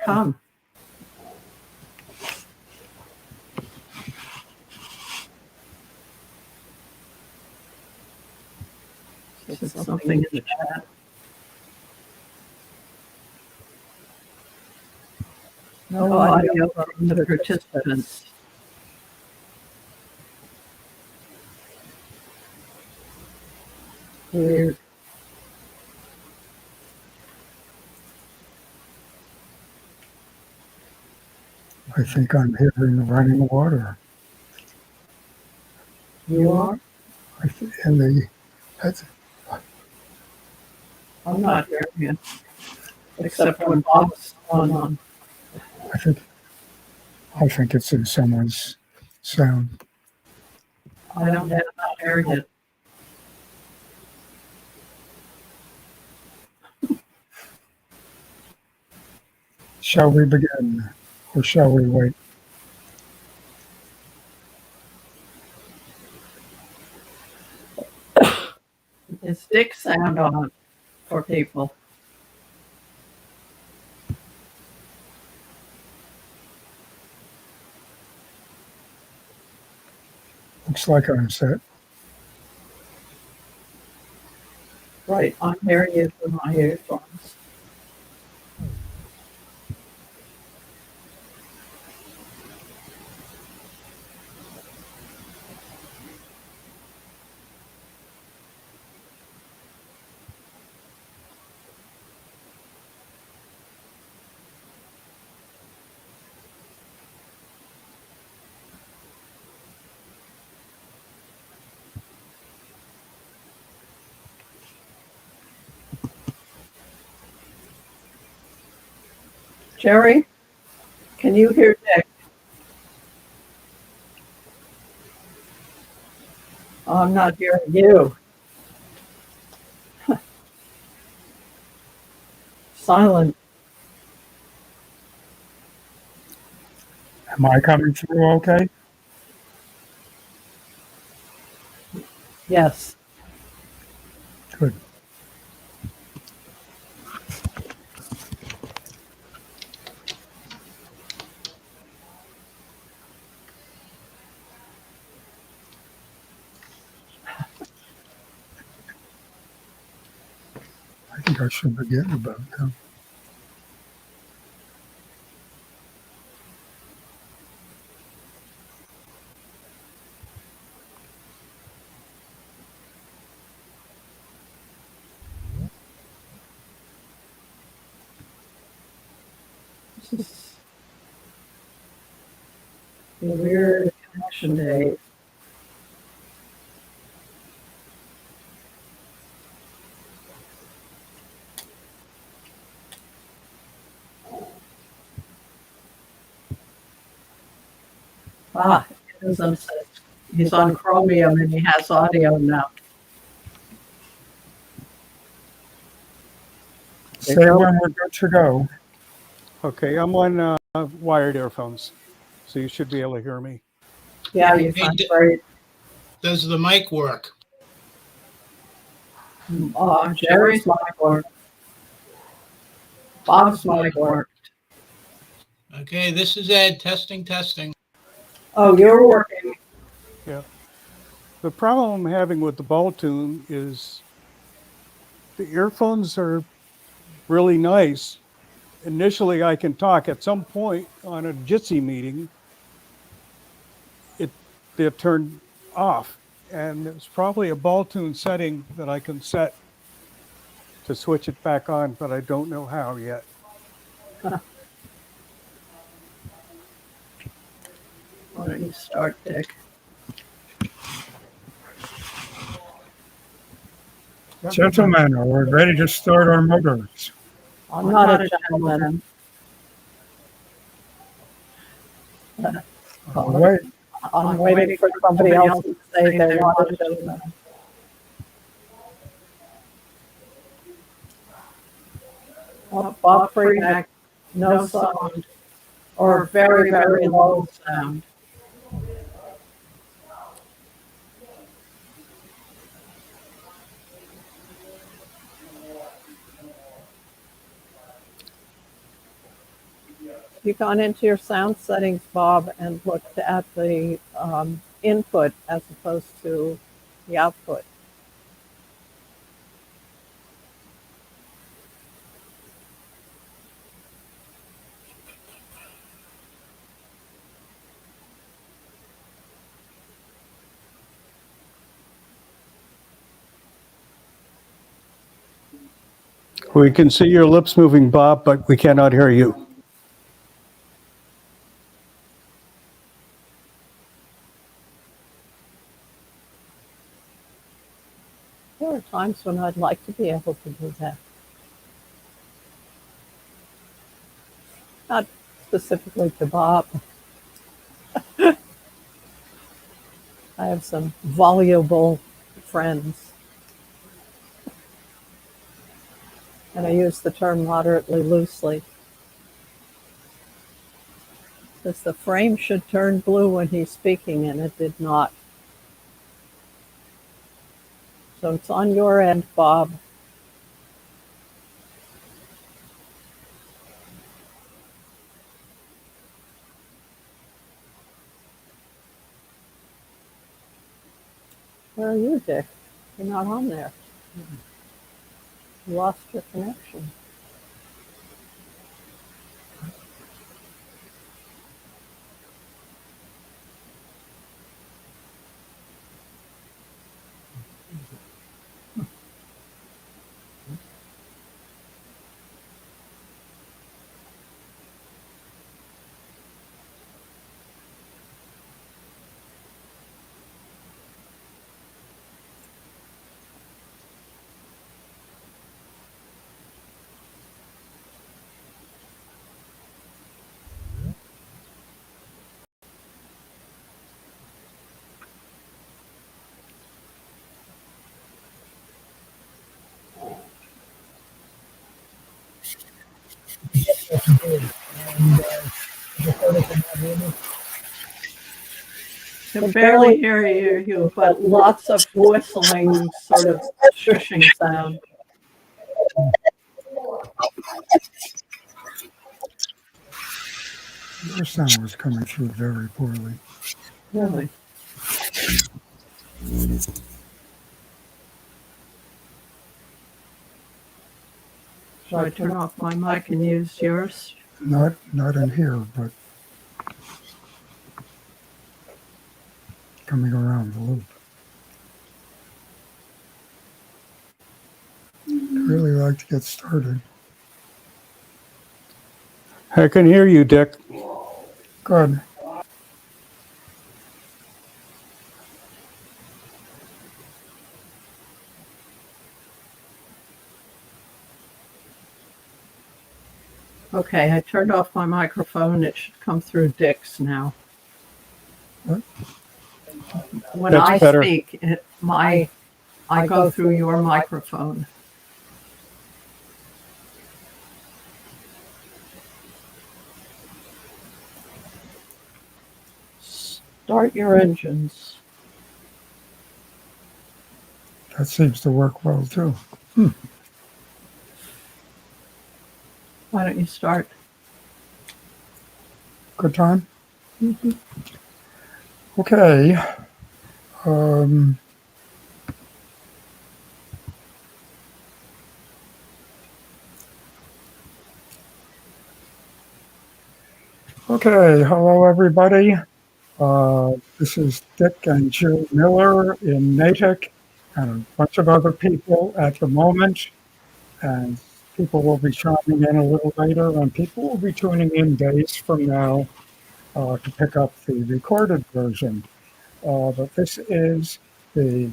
come. It's something in the chat. No audio from the participants. Weird. I think I'm hearing running water. You are? I'm not hearing you, except when Bob's on. I think it's in someone's sound. I don't have not heard it. Shall we begin, or shall we wait? Is Dick's sound on for people? Looks like I'm set. Right, I'm hearing you through my earphones. Jerry, can you hear Dick? I'm not hearing you. Silent. Am I coming through okay? Yes. Good. I think I should begin about now. This is a weird connection day. He's on Chromium and he has audio now. Say when we're good to go. Okay, I'm on wired earphones, so you should be able to hear me. Yeah, you sound great. Does the mic work? Jerry's mic worked. Bob's mic worked. Okay, this is Ed, testing. Oh, you're working. Yeah. The problem I'm having with the ball tune is the earphones are really nice. Initially, I can talk. At some point on a Jitsi meeting, they're turned off. And there's probably a ball tune setting that I can set to switch it back on, but I don't know how yet. Why don't you start, Dick? Gentlemen, are we ready to start our motors? I'm not a gentleman. All right. I'm waiting for somebody else to say they want a gentleman. Bob Freeman, no sound, or very, very low sound. you gone into your sound settings, Bob, and looked at the input as opposed to the output? We can see your lips moving, Bob, but we cannot hear you. There are times when I'd like to be able to do that. Not specifically to Bob. I have some voluble friends. And I use the term moderately loosely. Because the frame should turn blue when he's speaking, and it did not. So it's on your end, Bob. Where are you, Dick? You're not on there. You lost your connection. Can barely hear you, but lots of whistling, sort of shushing sound. Your sound was coming through very poorly. Really? Should I turn off my mic and use yours? Not in here, but coming around the loop. I'd really like to get started. I can hear you, Dick. Good. Okay, I turned off my microphone. It should come through Dick's now. What? When That's I better. speak, I go through your microphone. Start your engines. That seems to work well too. Why don't you start? Good time? Mm-hmm. Okay. Okay, hello everybody. This is Dick and Jill Miller in Natick and a bunch of other people at the moment. And people will be chiming in a little later, and people will be tuning in days from now to pick up the recorded version. But this is the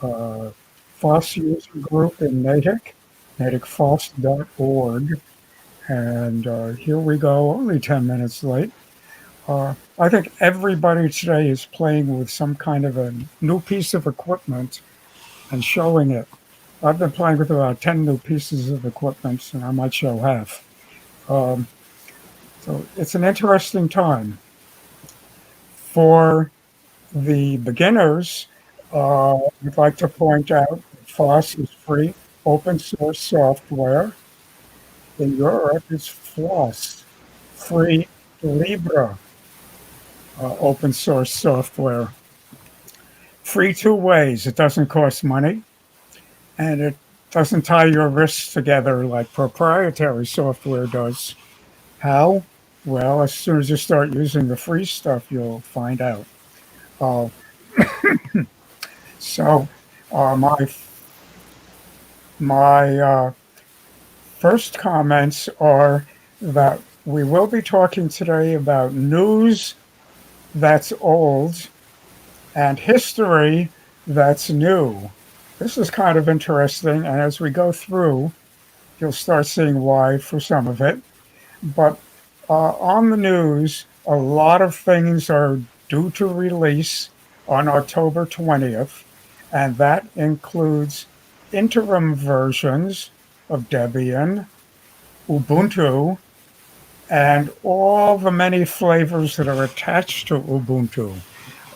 FOSS user group in Natick, NatickFOSS.org. And here we go, only 10 minutes late. I think everybody today is playing with some kind of a new piece of equipment and showing it. I've been playing with about 10 new pieces of equipment, and I might show half. So it's an interesting time. For the beginners, I'd like to point out that FOSS is free open source software. In Europe, it's FLOSS, free Libra open source software. Free two ways. It doesn't cost money, and it doesn't tie your wrists together like proprietary software does. How? Well, as soon as you start using the free stuff, you'll find out. Uh, so, my first comments are that we will be talking today about news that's old and history that's new. This is kind of interesting, and as we go through, you'll start seeing why for some of it. But on the news, a lot of things are due to release on October 20th, and that includes interim versions of Debian, Ubuntu, and all the many flavors that are attached to Ubuntu.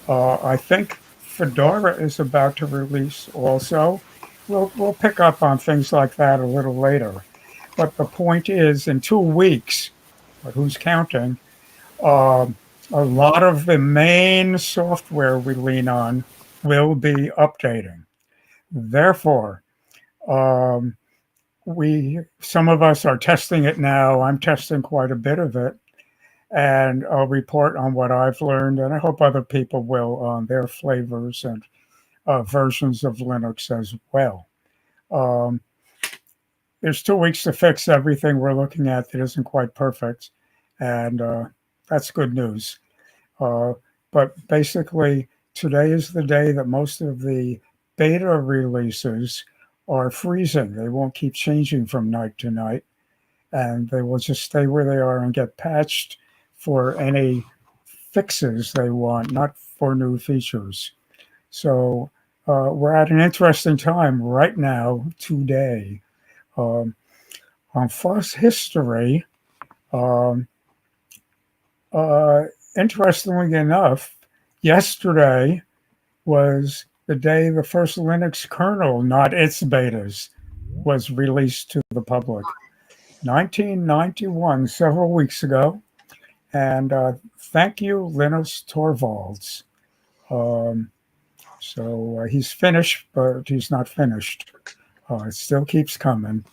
I think Fedora is about to release also. We'll pick up on things like that a little later. But the point is, in 2 weeks, but who's counting? Uh, a lot of the main software we lean on will be updating. Therefore, um, we some of us are testing it now. I'm testing quite a bit of it, and I'll report on what I've learned, and I hope other people will on their flavors and versions of Linux as well. Um, there's 2 weeks to fix everything we're looking at that isn't quite perfect, and that's good news. Uh, but basically, today is the day that most of the beta releases are freezing. They won't keep changing from night to night, and they will just stay where they are and get patched for any fixes they want, not for new features. So we're at an interesting time right now, today. Um, on FOSS history, um, uh, interestingly enough, yesterday was the day the first Linux kernel, not its betas, was released to the public. 1991, several weeks ago. And thank you, Linus Torvalds. Um, so he's finished, but he's not finished. It still keeps coming.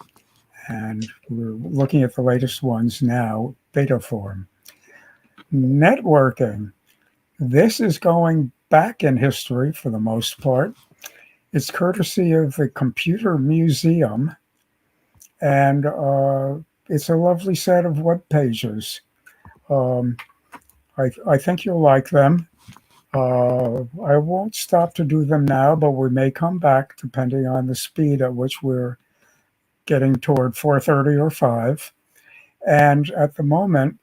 And we're looking at the latest ones now, beta form. Networking. This is going back in history for the most part. It's courtesy of the Computer Museum, and it's a lovely set of web pages. Um, I think you'll like them. I won't stop to do them now, but we may come back depending on the speed at which we're getting toward 4:30 or 5. And at the moment,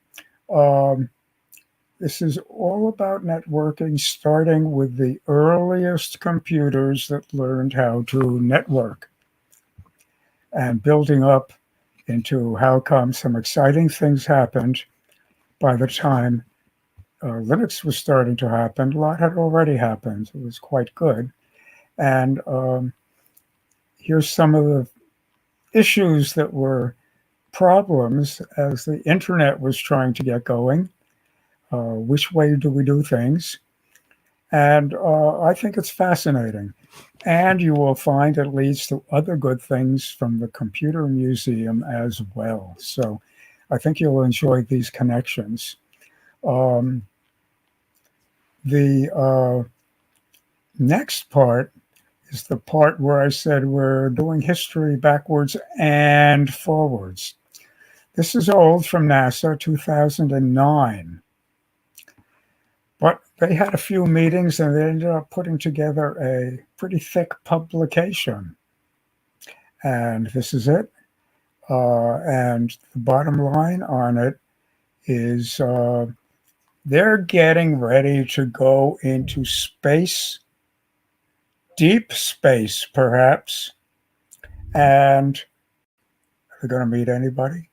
um, this is all about networking, starting with the earliest computers that learned how to network and building up into how come some exciting things happened by the time Linux was starting to happen. A lot had already happened. It was quite good. And here's some of the issues that were problems as the internet was trying to get going. Which way do we do things? And I think it's fascinating. And you will find it leads to other good things from the Computer Museum as well. So I think you'll enjoy these connections. The next part is the part where I said we're doing history backwards and forwards. This is old from NASA, 2009. But they had a few meetings and they ended up putting together a pretty thick publication. And this is it. And the bottom line on it is they're getting ready to go into space, deep space perhaps, and are they going to meet anybody?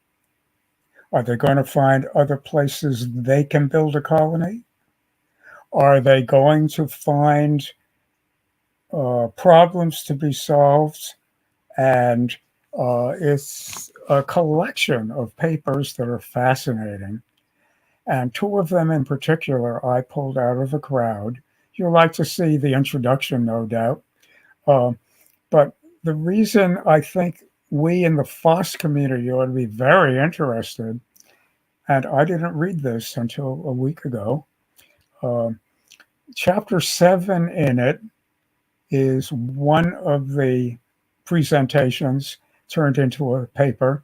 Are they going to find other places they can build a colony? Are they going to find problems to be solved? And it's a collection of papers that are fascinating. And two of them in particular I pulled out of the crowd. You'll like to see the introduction, no doubt. Uh, but the reason I think we in the FOSS community ought to be very interested, and I didn't read this until a week ago, chapter 7 in it is one of the presentations turned into a paper,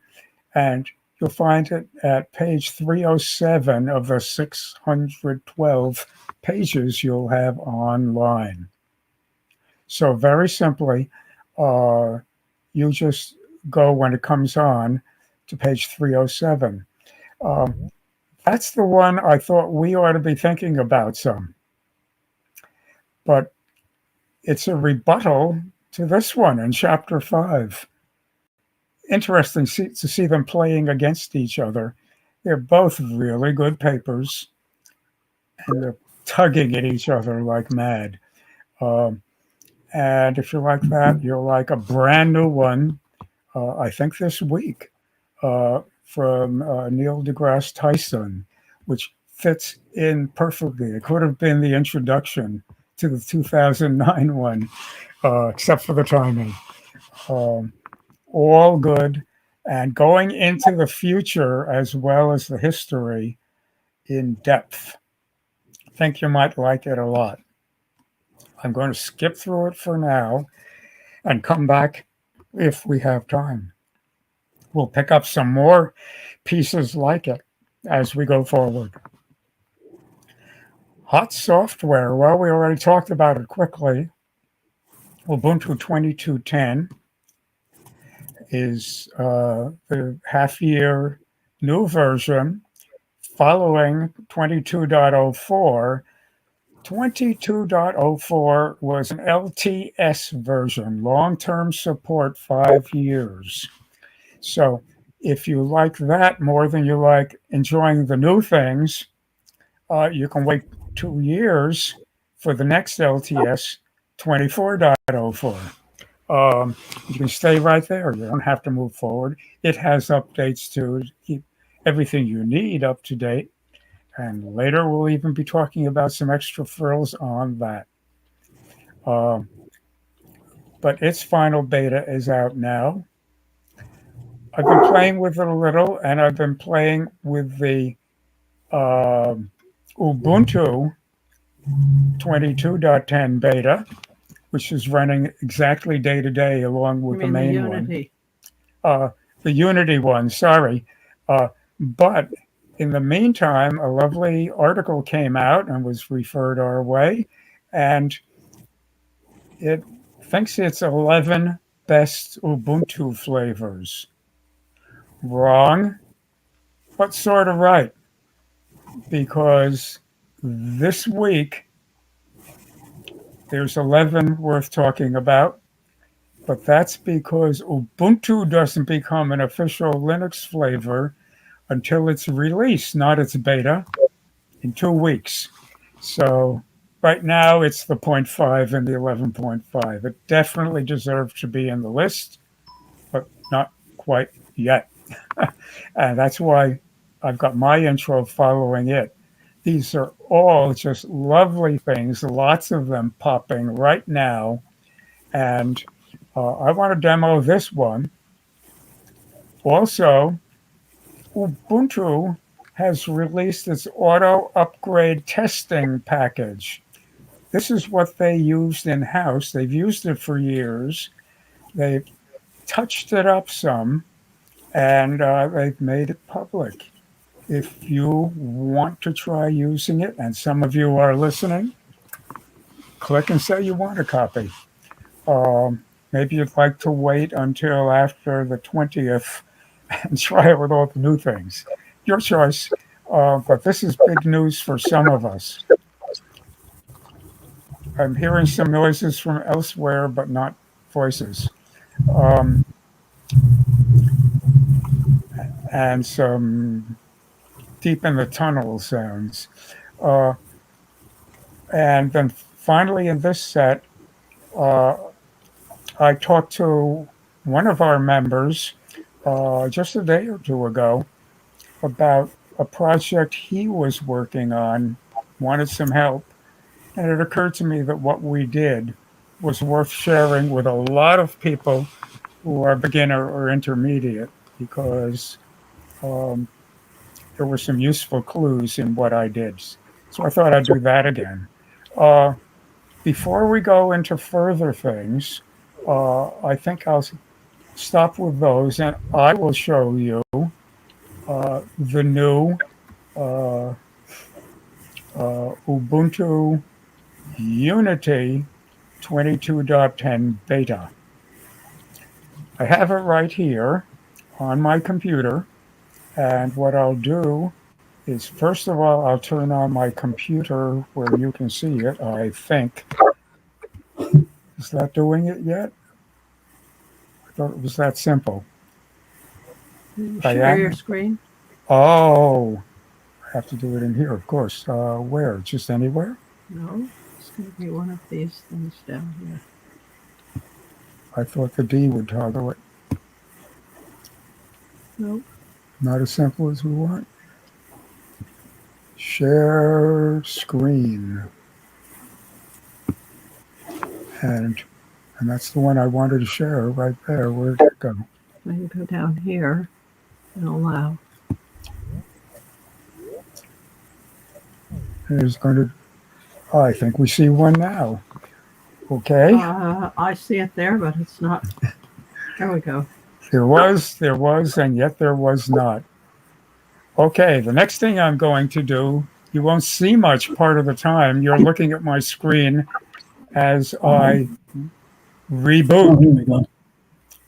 and you'll find it at page 307 of the 612 pages you'll have online. So very simply, you just go when it comes on to page 307. That's the one I thought we ought to be thinking about some. But it's a rebuttal to this one in chapter 5. Interesting to see them playing against each other. They're both really good papers, and they're tugging at each other like mad. And if you like that, you'll like a brand new one, I think this week, from Neil deGrasse Tyson, which fits in perfectly. It could have been the introduction to the 2009 one, except for the timing. All good, and going into the future as well as the history in depth. I think you might like it a lot. I'm going to skip through it for now and come back if we have time. We'll pick up some more pieces like it as we go forward. Hot software, well, we already talked about it quickly. Ubuntu 22.10 is the half-year new version following 22.04. 22.04 was an LTS version, long-term support, 5 years. So if you like that more than you like enjoying the new things, you can wait 2 years for the next LTS, 24.04. You can stay right there. You don't have to move forward. It has updates to keep everything you need up to date. And later we'll even be talking about some extra frills on that. But its final beta is out now. I've been playing with it a little, and I've been playing with the Ubuntu 22.10 beta, which is running exactly day to day along with the main Unity. one. The Unity one, sorry. But in the meantime, a lovely article came out and was referred our way, and it thinks it's 11 best Ubuntu flavors. Wrong, but sort of right, because this week there's 11 worth talking about, but that's because Ubuntu doesn't become an official Linux flavor until its release, not its beta, in 2 weeks. So right now it's the 0.5 and the 11.5. It definitely deserves to be in the list, but not quite yet. And that's why I've got my intro following it. These are all just lovely things, lots of them popping right now. And I want to demo this one. Also, Ubuntu has released its auto upgrade testing package. This is what they used in-house. They've used it for years. They've touched it up some, and they've made it public. If you want to try using it, and some of you are listening, click and say you want a copy. Maybe you'd like to wait until after the 20th and try it with all the new things. Your choice. But this is big news for some of us. I'm hearing some noises from elsewhere, but not voices. And some deep in the tunnel sounds. And then finally in this set, I talked to one of our members just a day or two ago about a project he was working on, wanted some help, and it occurred to me that what we did was worth sharing with a lot of people who are beginner or intermediate because um, there were some useful clues in what I did. So I thought I'd do that again. Uh, Before we go into further things, I think I'll stop with those and I will show you the new uh, Ubuntu Unity 22.10 beta. I have it right here on my computer. And what I'll do is, first of all, I'll turn on my computer where you can see it, I think. Is that doing it yet? I thought it was that simple. Can you I share your am? screen? Oh, I have to do it in here, of course. Where? Just anywhere? No, it's going to be one of these things down here. I thought the D would toggle it. Nope. Not as simple as we want. Share screen. And and that's the one I wanted to share right there. Where'd it go? Then you go down here and allow. There's going to, oh, I think we see one now. Okay. I see it there, but it's not. There we go. There was, and yet there was not. Okay, the next thing I'm going to do, you won't see much part of the time. You're looking at my screen as I reboot.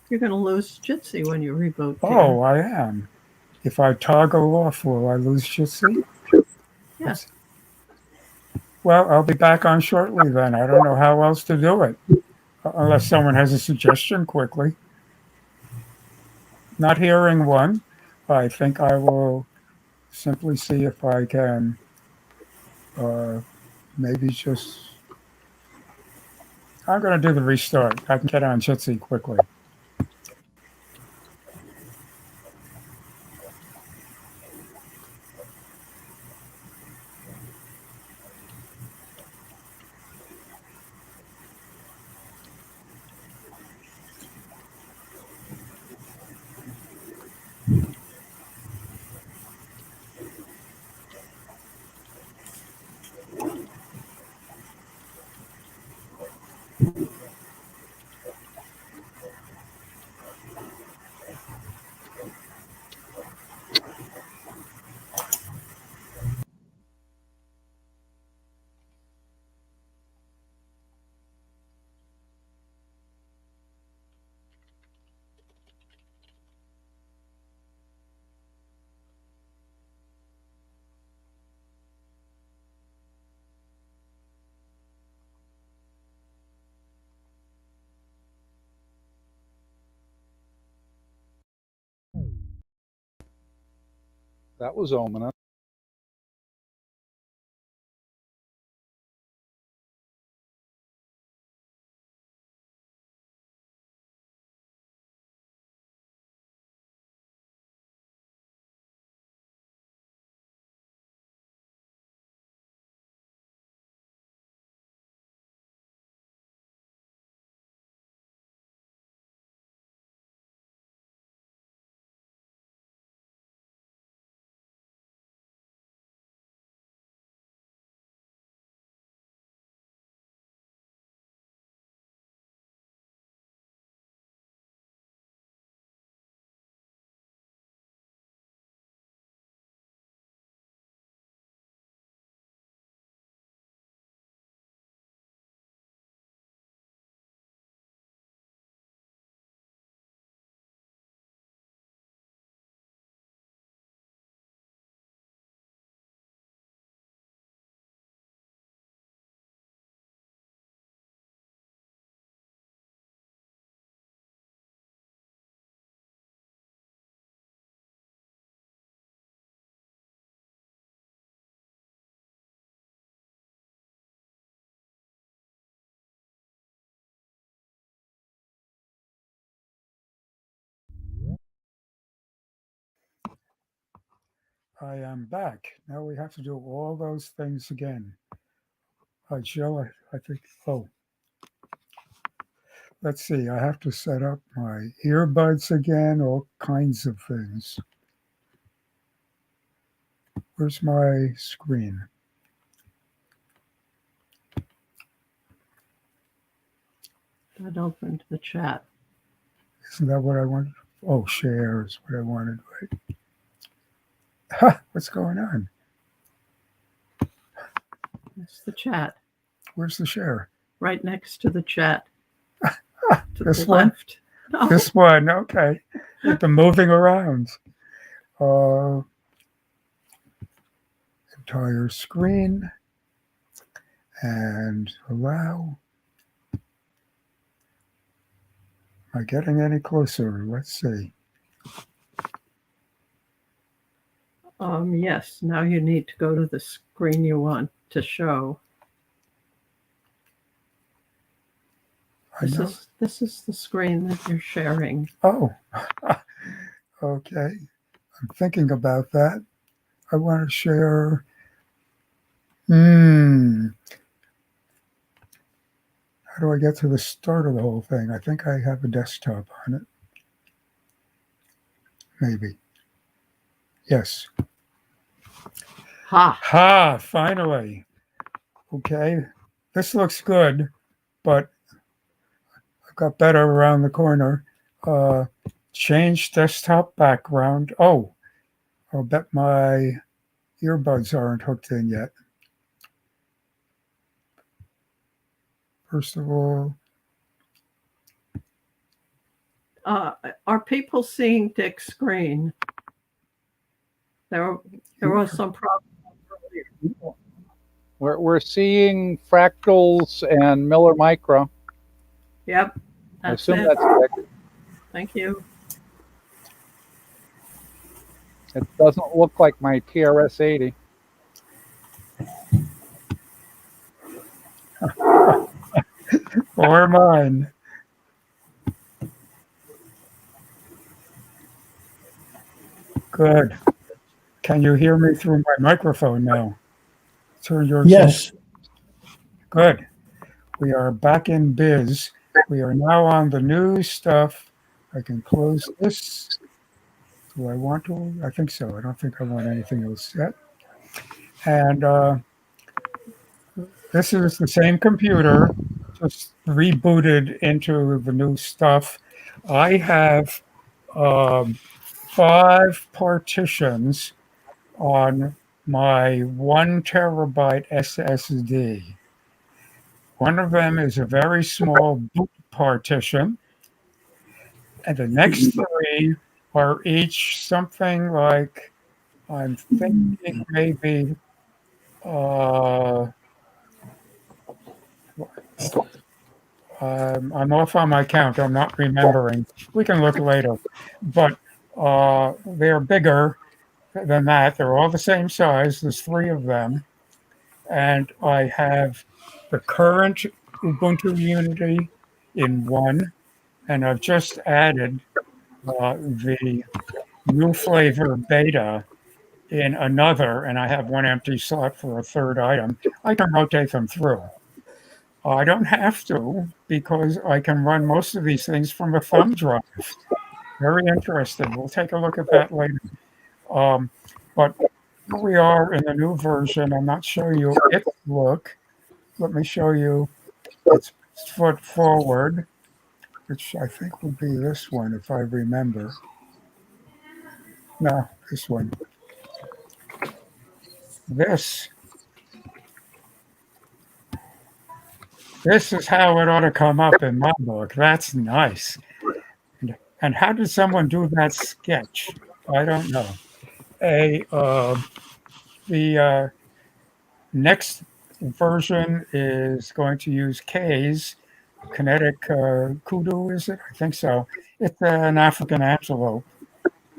You're going to lose Jitsi when you reboot. Oh, I am. If I toggle off, will I lose Jitsi? Yes. Well, I'll be back on shortly then. I don't know how else to do it, unless someone has a suggestion quickly. Not hearing one, I think I will simply see if I can uh, maybe just. I'm going to do the restart. I can get on Jitsi quickly. That was ominous. I am back. Now we have to do all those things again. Jill, I think, oh, let's see. I have to set up my earbuds again, all kinds of things. Where's my screen? That opened the chat. Isn't that what I wanted? Oh, share is what I wanted, right? Ha, what's going on? It's the chat. Where's the share? Right next to the chat. To This the one? left. No. This one, okay. With the moving around. Entire screen and allow. Am I getting any closer? Let's see. Yes, now you need to go to the screen you want to show. This is the screen that you're sharing. Oh, okay. I'm thinking about that. I want to share. How do I get to the start of the whole thing? I think I have a desktop on it. Maybe. Yes. Ha! Finally. Okay. This looks good, but I've got better around the corner. Change desktop background. Oh, I'll bet my earbuds aren't hooked in yet. First of all, are people seeing Dick's screen? There was some problem earlier. We're seeing fractals and Miller Micro. Yep. I That's assume it. that's Dick. Thank you. It doesn't look like my TRS-80. or mine. Good. Can you hear me through my microphone now? Turn yours Yes. off. Good. We are back in biz. We are now on the new stuff. I can close this. Do I want to? I think so. I don't think I want anything else yet. And this is the same computer, just rebooted into the new stuff. I have 5 partitions on my 1 terabyte SSD. One of them is a very small boot partition, and the next 3 are each something like, I'm thinking maybe I'm off on my count. I'm not remembering. We can look later. But they're bigger than that. They're all the same size. There's 3 of them. And I have the current Ubuntu Unity in one. And I've just added the new flavor beta in another. And I have one empty slot for a third item. I can rotate them through. I don't have to because I can run most of these things from a thumb drive. Very interesting. We'll take a look at that later. But here we are in the new version. I'm not showing you its look. Let me show you its foot forward, which I think would be this one if I remember. No, this one. This is how it ought to come up in my book. That's nice. And how did someone do that sketch? I don't know. The next version is going to use K's kinetic kudu, is it? I think so. It's an African antelope.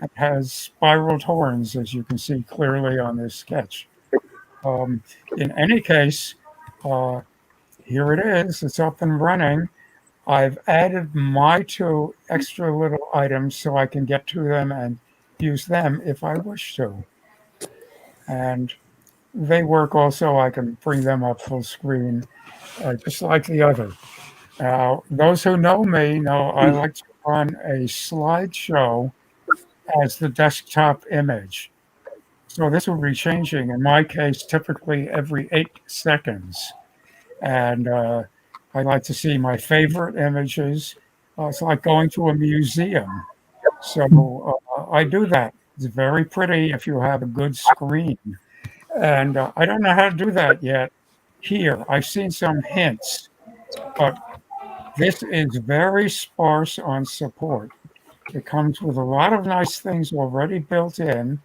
It has spiraled horns, as you can see clearly on this sketch. In any case, here it is. It's up and running. I've added my 2 extra little items so I can get to them and use them if I wish to. and they work also. I can bring them up full screen, just like the other. Now, those who know me know I like to run a slideshow as the desktop image. So this will be changing, in my case, typically every 8 seconds. And I like to see my favorite images. It's like going to a museum. So I do that. It's very pretty if you have a good screen. And I don't know how to do that yet here. I've seen some hints, but this is very sparse on support. It comes with a lot of nice things already built in,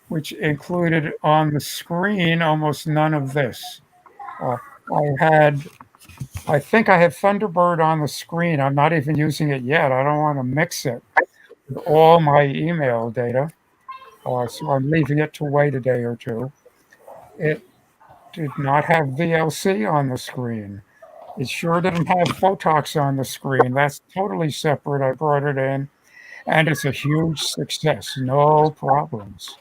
which included on the screen almost none of this. Uh, I had, I think I had Thunderbird on the screen. I'm not even using it yet. I don't want to mix it with all my email data. So I'm leaving it to wait a day or two. It did not have VLC on the screen. It sure didn't have Photox on the screen. That's totally separate. I brought it in, and it's a huge success. No problems.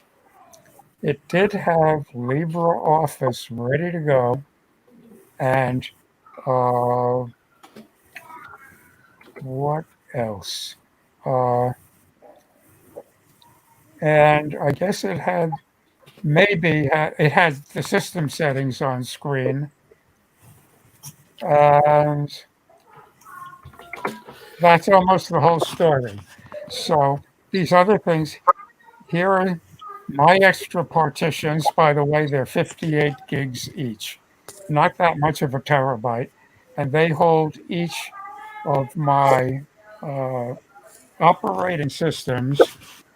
It did have LibreOffice ready to go, and uh, what else? Uh, and I guess it had it had the system settings on screen, and that's almost the whole story. So these other things here are my extra partitions. By the way, they're 58 gigs each, not that much of a terabyte, and they hold each of my uh, operating systems,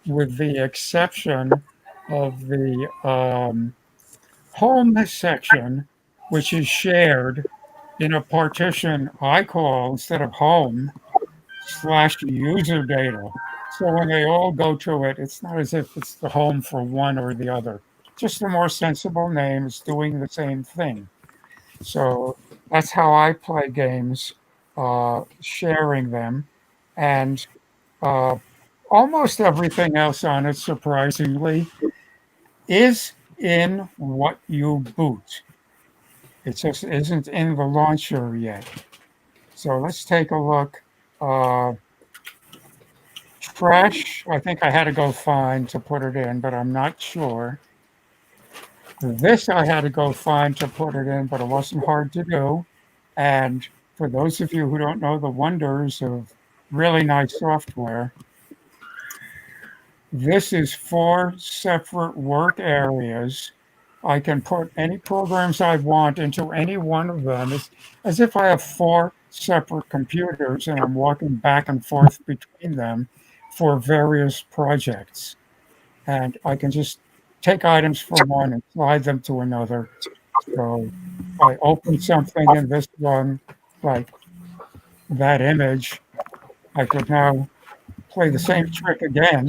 with the exception of the home section, which is shared in a partition I call, instead of home, slash user data. So when they all go to it, it's not as if it's the home for one or the other. Just a more sensible name. It's doing the same thing. So that's how I play games, sharing them. And uh, almost everything else on it, surprisingly, is in what you boot. It just isn't in the launcher yet. So let's take a look. Uh, Trash, I think I had to go find to put it in, but I'm not sure. This I had to go find to put it in, but it wasn't hard to do. And for those of you who don't know the wonders of really nice software, this is 4 separate work areas. I can put any programs I want into any one of them. It's as if I have 4 separate computers and I'm walking back and forth between them for various projects. And I can just take items from one and slide them to another. So I open something in this one, like that image, I could now play the same trick again.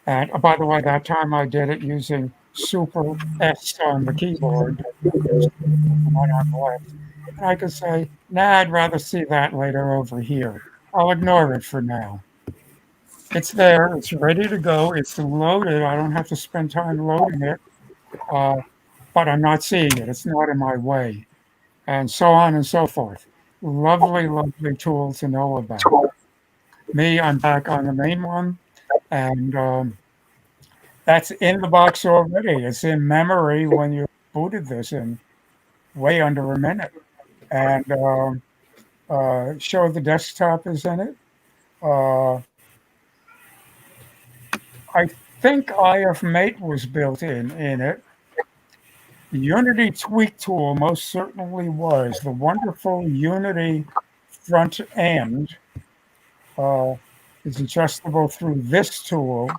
And by the way, that time I did it using Super S on the keyboard, the one on the left. And I could say, nah, I'd rather see that later over here. I'll ignore it for now. It's there, it's ready to go, it's loaded. I don't have to spend time loading it, uh, but I'm not seeing it. It's not in my way, and so on and so forth. Lovely, lovely tool to know about. Me, I'm back on the main one, and that's in the box already. It's in memory when you booted this in way under a minute. And show the desktop is in it. Uh, I think IFMate was built in it. The Unity tweak tool most certainly was. The wonderful Unity front end uh, is adjustable through this tool.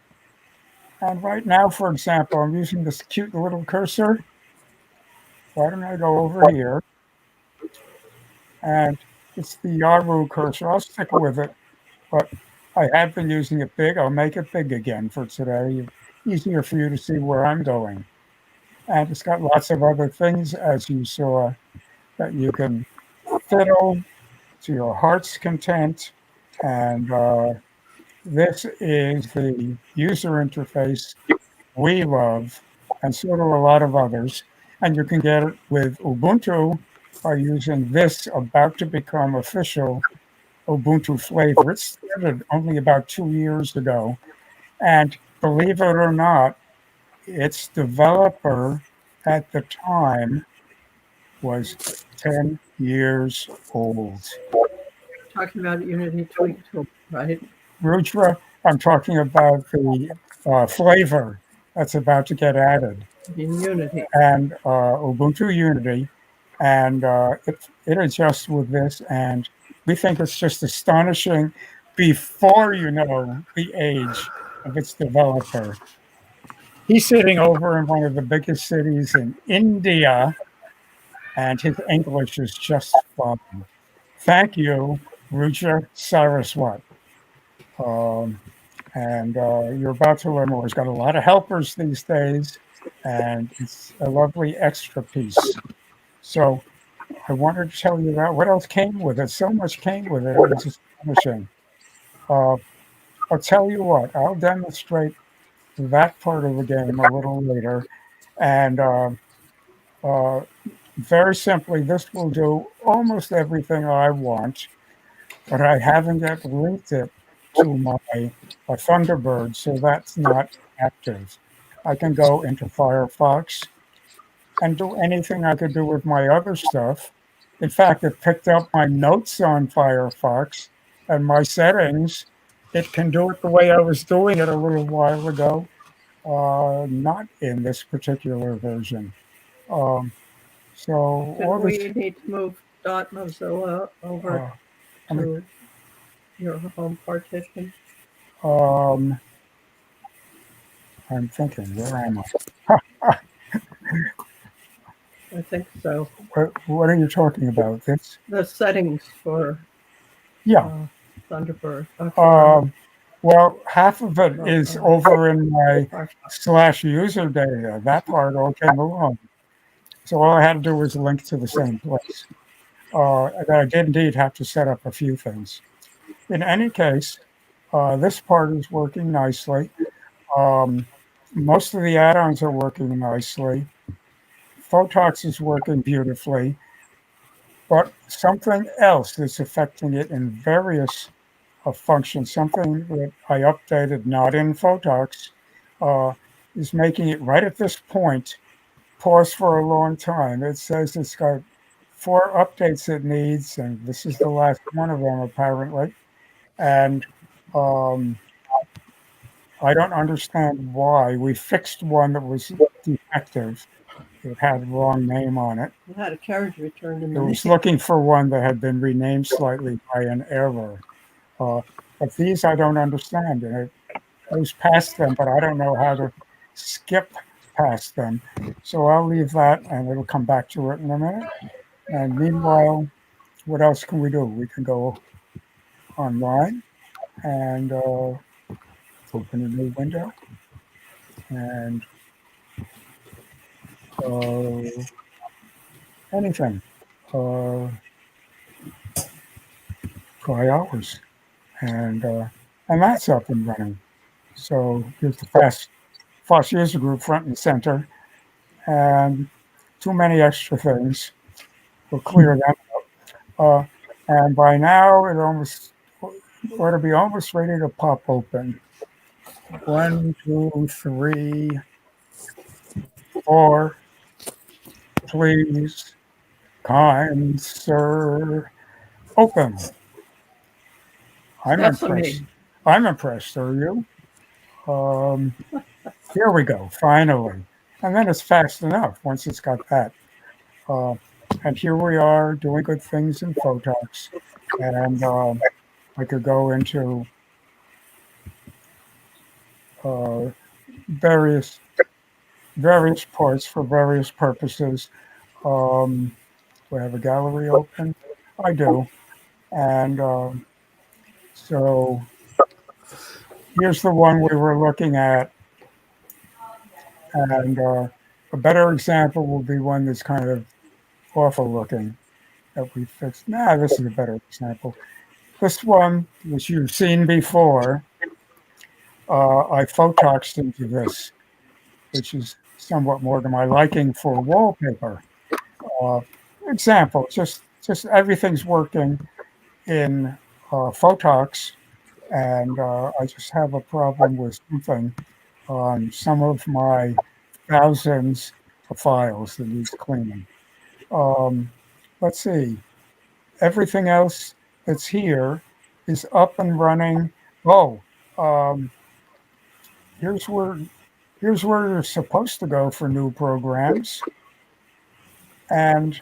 And right now, for example, I'm using this cute little cursor. Why don't I go over here? And it's the Yaru cursor. I'll stick with it, but I have been using it big. I'll make it big again for today. Easier for you to see where I'm going. And it's got lots of other things, as you saw, that you can fiddle to your heart's content. And this is the user interface we love and so do a lot of others. And you can get it with Ubuntu by using this about to become official Ubuntu flavor. It started only about 2 years ago. And believe it or not, its developer at the time was 10 years old. Talking about Unity Tweak Tool, right? Rudra, I'm talking about the flavor that's about to get added, In Unity. and Ubuntu Unity, and it adjusts with this, and we think it's just astonishing before you know the age of its developer. He's sitting over in one of the biggest cities in India, and his English is just fine. Thank you, Ruja Saraswat. Um, and you're about to learn more. He's got a lot of helpers these days, and it's a lovely extra piece. So I wanted to tell you that. What else came with it? So much came with it. It was astonishing. Uh, I'll tell you what. I'll demonstrate that part of the game a little later, and uh, very simply, this will do almost everything I want, but I haven't yet linked it to my Thunderbird, so that's not active. I can go into Firefox and do anything I could do with my other stuff. In fact, it picked up my notes on Firefox and my settings. It can do it the way I was doing it a little while ago, not in this particular version. Um, so all Did this, we need to move .mozilla over uh, I mean, to your home partition? I'm thinking, where am I? I think so. What are you talking about? This? The settings for Yeah. Thunderbird. Well, half of it is over in my /user data. That part all came along. So all I had to do was link to the same place. I did indeed have to set up a few things. In any case, this part is working nicely. Most of the add-ons are working nicely. Photox is working beautifully, but something else is affecting it in various functions. Something that I updated not in Photox is making it right at this point pause for a long time. It says it's got 4 updates it needs, and this is the last one of them apparently. And I don't understand why. We fixed one that was defective. It had the wrong name on it. You had a carriage returned in It the was looking for one that had been renamed slightly by an error. But these I don't understand. And it goes past them, but I don't know how to skip past them. So I'll leave that and it'll come back to it in a minute. And meanwhile, what else can we do? We can go online and open a new window and anything. Try ours. And that's up and running. So here's the FOSS user group front and center, and too many extra things. We'll clear them up. And by now, it almost ought to be almost ready to pop open. 1, 2, 3, 4. Please, kind sir, open. I'm impressed. I'm impressed. Are you? Here we go. Finally. And then it's fast enough once it's got that. And here we are doing good things in Photox. And I could go into various parts for various purposes. Do I have a gallery open? I do. And so here's the one we were looking at. And a better example will be one that's kind of awful looking that we fixed. This is a better example. This one, which you've seen before, I Photoxed into this, which is somewhat more to my liking for wallpaper. Uh, Example, just everything's working in Photox, and I just have a problem with something on some of my thousands of files that needs cleaning. Um, let's see. Everything else that's here is up and running. Oh, um, here's where you're supposed to go for new programs. And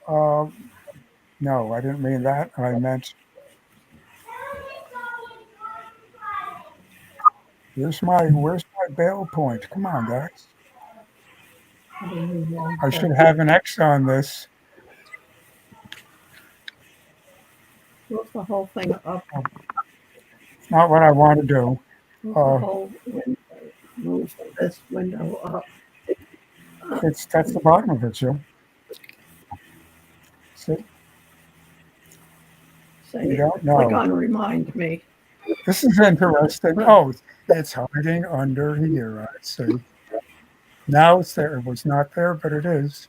uh, no, I didn't mean that. I meant where's my bail point? Come on, guys. What do you mean, wrong I should point? have an X on this. Move the whole thing up. It's not what I want to do. Move the whole window. Move this window up. That's the bottom of it, Joe. See, you Say, don't click know. on remind me. This is interesting. Oh, it's hiding under here. I see. Now it's there. It was not there, but it is.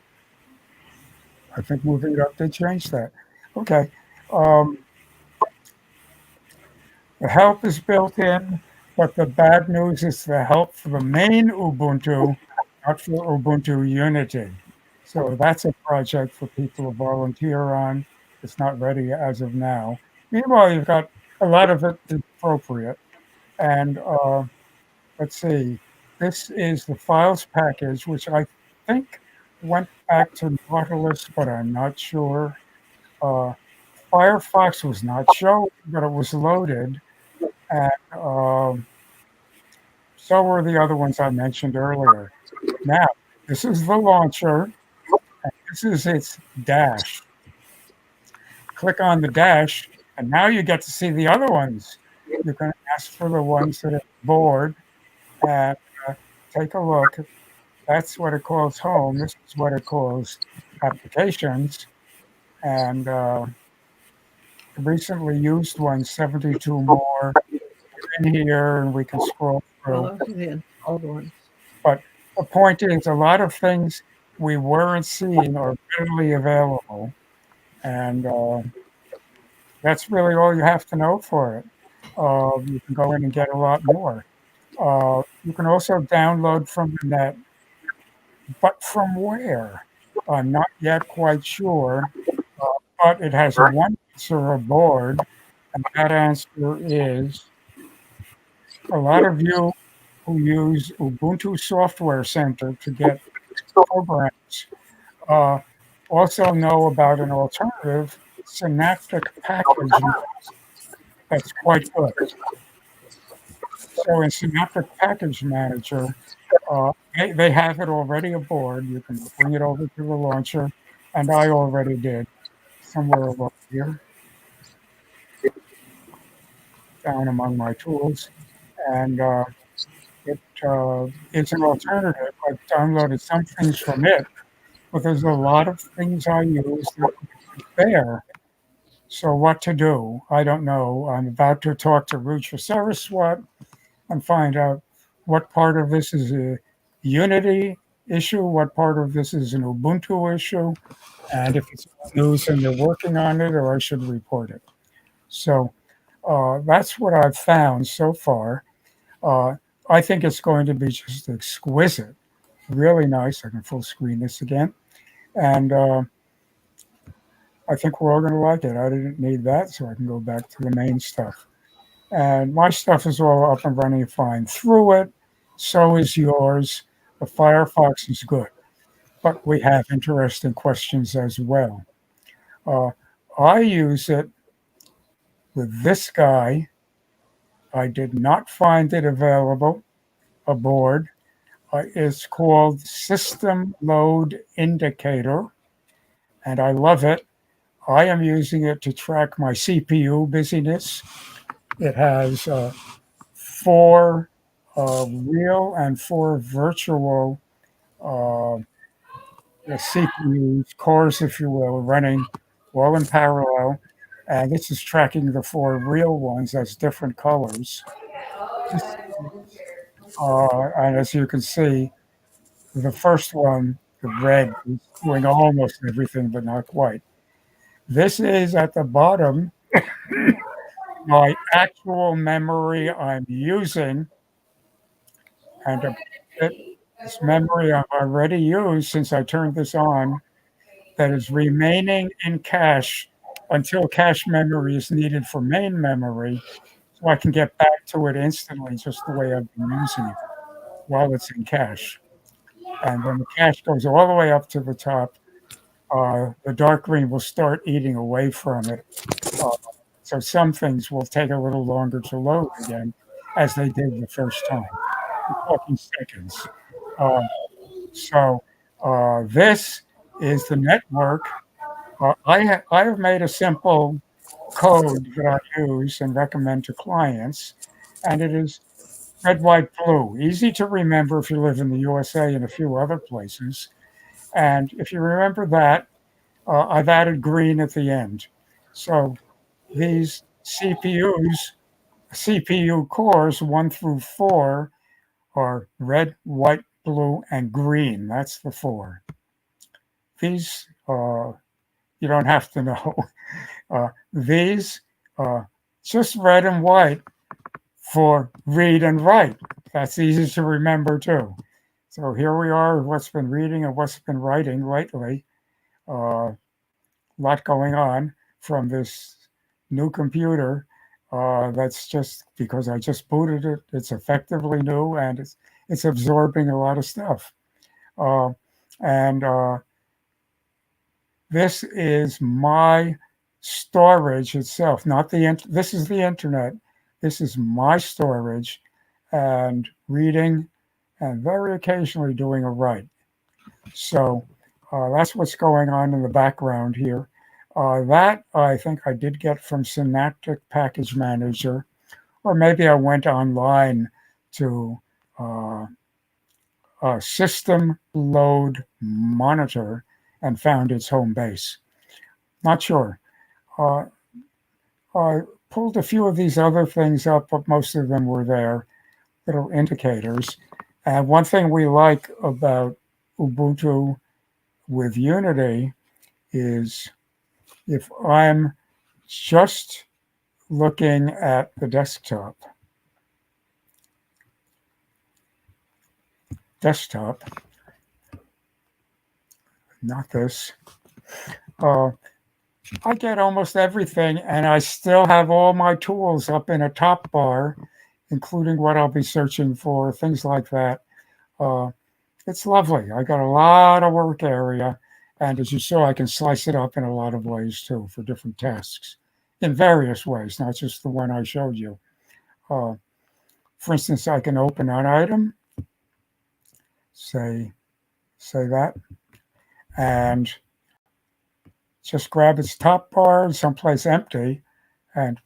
I think moving it up did change that. Okay. Um, the help is built in, but the bad news is the help for the main Ubuntu, not for Ubuntu Unity. So that's a project for people to volunteer on. It's not ready as of now. Meanwhile, you've got a lot of it that's appropriate. And let's see, this is the files package, which I think went back to Nautilus, but I'm not sure. Uh, Firefox was not showing, but it was loaded. And so were the other ones I mentioned earlier. Now, this is the launcher, and this is its dash. Click on the dash, and now you get to see the other ones. You can ask for the ones that are board and take a look. That's what it calls home. This is what it calls applications. And recently used ones, 72 more in here, and we can scroll Well, through. those are the installed ones. But the point is, a lot of things we weren't seeing are readily available. And that's really all you have to know for it. You can go in and get a lot more. You can also download from the net, but from where? I'm not yet quite sure, but it has one answer aboard, and that answer is a lot of you who use Ubuntu Software Center to get programs uh, also know about an alternative synaptic package that's quite good. So in Synaptic Package Manager, they have it already aboard. You can bring it over to the launcher, and I already did somewhere over here, down among my tools. And it it's an alternative. I've downloaded some things from it, but there's a lot of things I use that aren't there. So what to do? I don't know. I'm about to talk to Rucha Saraswat and find out what part of this is a Unity issue, what part of this is an Ubuntu issue, and if it's news and they're working on it, or I should report it. So that's what I've found so far. Uh, I think it's going to be just exquisite, really nice. I can full screen this again, and I think we're all going to like it. I didn't need that, so I can go back to the main stuff. And my stuff is all up and running fine through it. So is yours. The Firefox is good, but we have interesting questions as well. Uh, I use it with this guy. I did not find it available aboard. It's called System Load Indicator, and I love it. I am using it to track my CPU busyness. It has 4 real and 4 virtual uh, CPUs, cores, if you will, running all in parallel. And this is tracking the 4 real ones as different colors. And as you can see, the first one, the red, is doing almost everything, but not quite. This is at the bottom, my actual memory I'm using, and a bit this memory I've already used since I turned this on that is remaining in cache until cache memory is needed for main memory, so I can get back to it instantly, just the way I've been using it while it's in cache. And when the cache goes all the way up to the top, the dark green will start eating away from it. Uh, so some things will take a little longer to load again, as they did the first time. We're talking seconds. Uh, so this is the network. I have made a simple code that I use and recommend to clients, and it is red, white, blue. Easy to remember if you live in the USA and a few other places. And if you remember that, I've added green at the end. So these CPU cores 1 through 4 are red, white, blue, and green. That's the 4. These you don't have to know. These just red and white for read and write. That's easy to remember too. So here we are with what's been reading and what's been writing lately. A lot going on from this new computer. That's just because I just booted it. It's effectively new and it's absorbing a lot of stuff. And this is my storage itself, not this is the internet. This is my storage and reading and very occasionally doing a write. So that's what's going on in the background here. That I think I did get from Synaptic Package Manager, or maybe I went online to a system load monitor and found its home base. Not sure. I pulled a few of these other things up, but most of them were there, little indicators. And one thing we like about Ubuntu with Unity is if I'm just looking at the desktop, not this, I get almost everything, and I still have all my tools up in a top bar, including what I'll be searching for, things like that. It's lovely. I got a lot of work area, and as you saw, I can slice it up in a lot of ways too for different tasks, in various ways, not just the one I showed you. For instance, I can open an item, say that, and just grab its top bar, someplace empty, and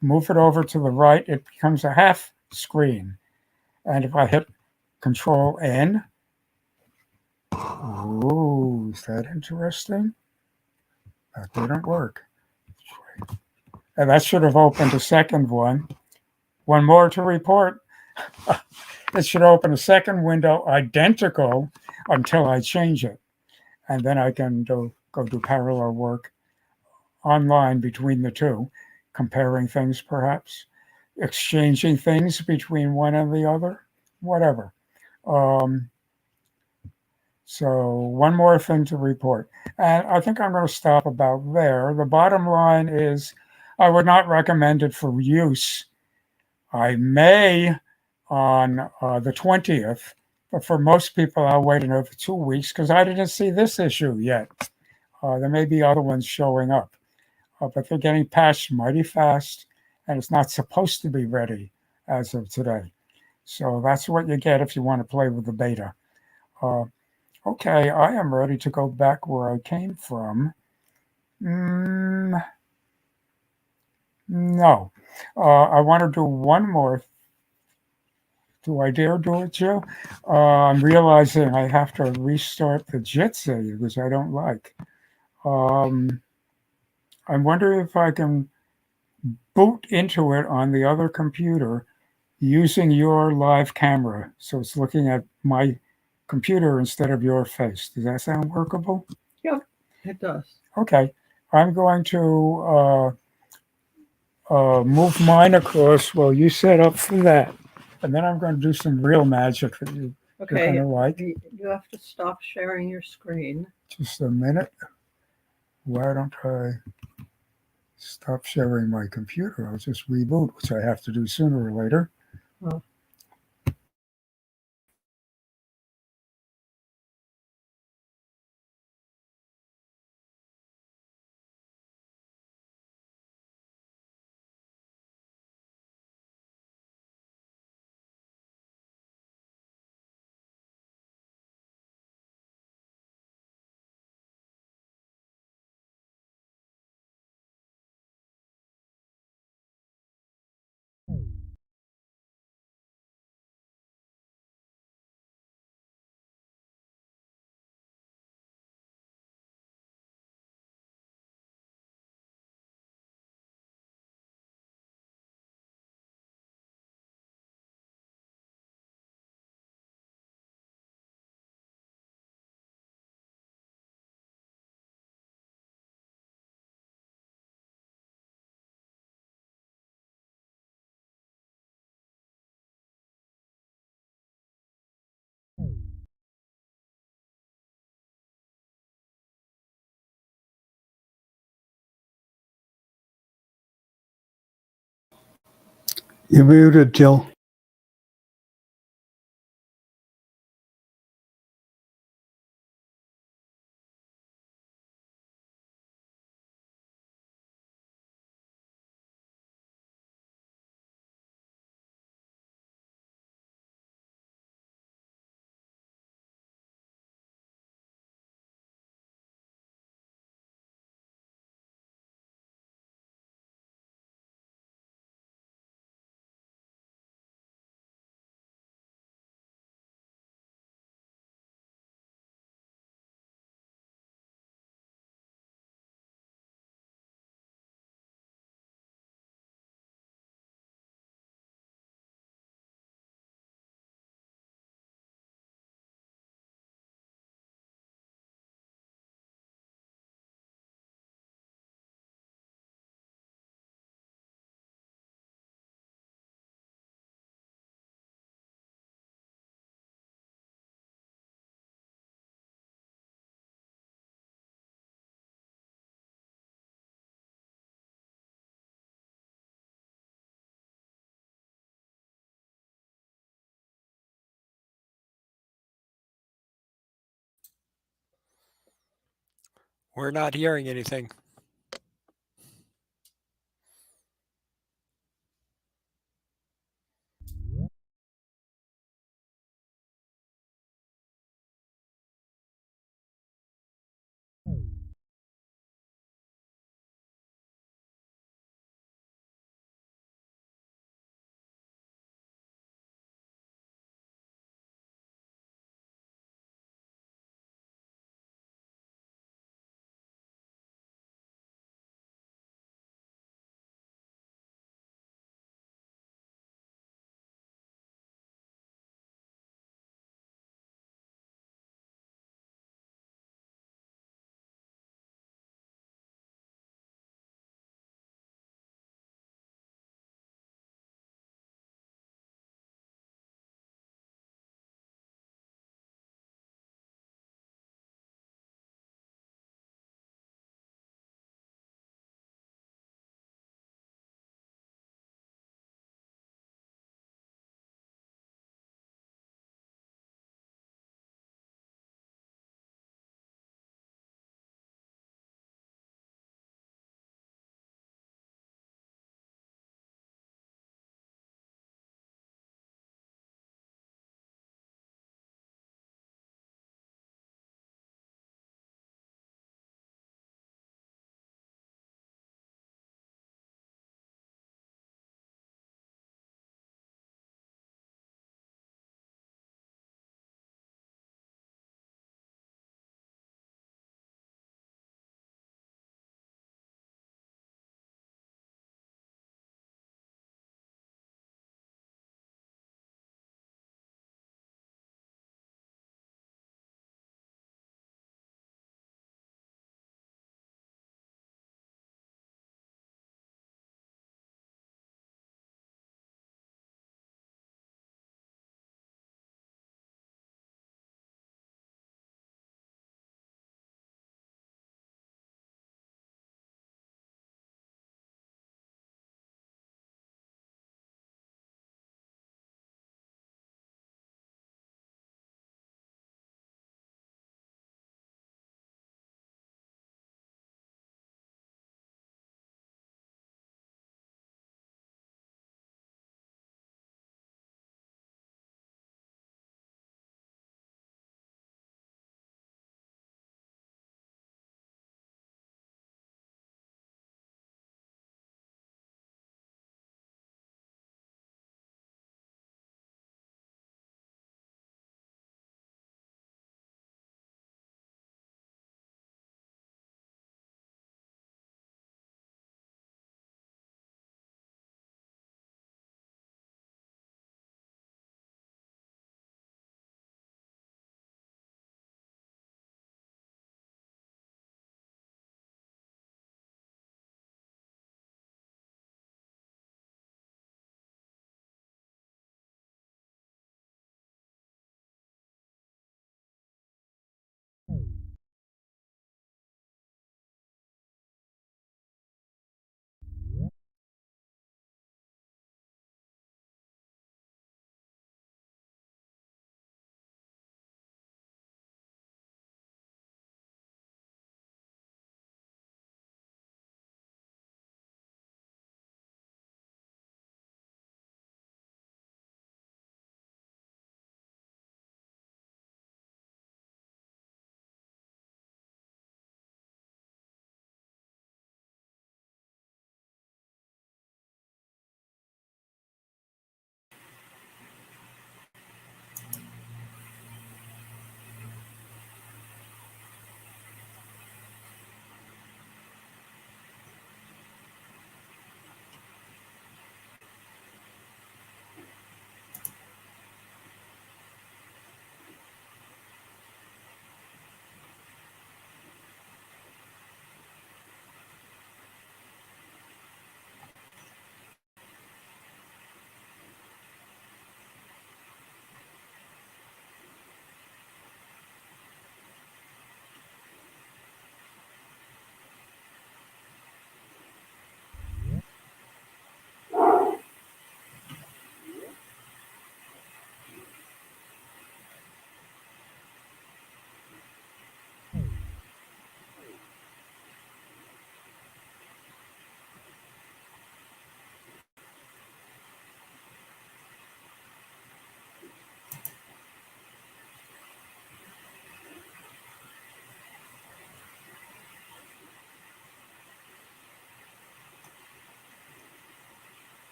move it over to the right. It becomes a half screen. And if I hit Control N, ooh, is that interesting? That didn't work. And that should have opened a second one. One more to report. It should open a second window identical until I change it. And then I can go do parallel work online between the two, comparing things perhaps, exchanging things between one and the other, whatever. So one more thing to report. And I think I'm going to stop about there. The bottom line is I would not recommend it for use. I may on the 20th, but for most people, I'll wait another 2 weeks because I didn't see this issue yet. There may be other ones showing up, but they're getting patched mighty fast, and it's not supposed to be ready as of today. So that's what you get if you want to play with the beta. Okay, I am ready to go back where I came from. No. I want to do one more. Do I dare do it, Joe? I'm realizing I have to restart the Jitsi, which I don't like. I'm wondering if I can boot into it on the other computer using your live camera. So it's looking at my computer instead of your face. Does that sound workable? Yep, it does. Okay. I'm going to move mine across while you set up for that. And then I'm going to do some real magic that you're Okay, going to like. you have to stop sharing your screen. Just a minute. Why don't I stop sharing my computer? I'll just reboot, which I have to do sooner or later. Oh. You're muted, Jill. We're not hearing anything.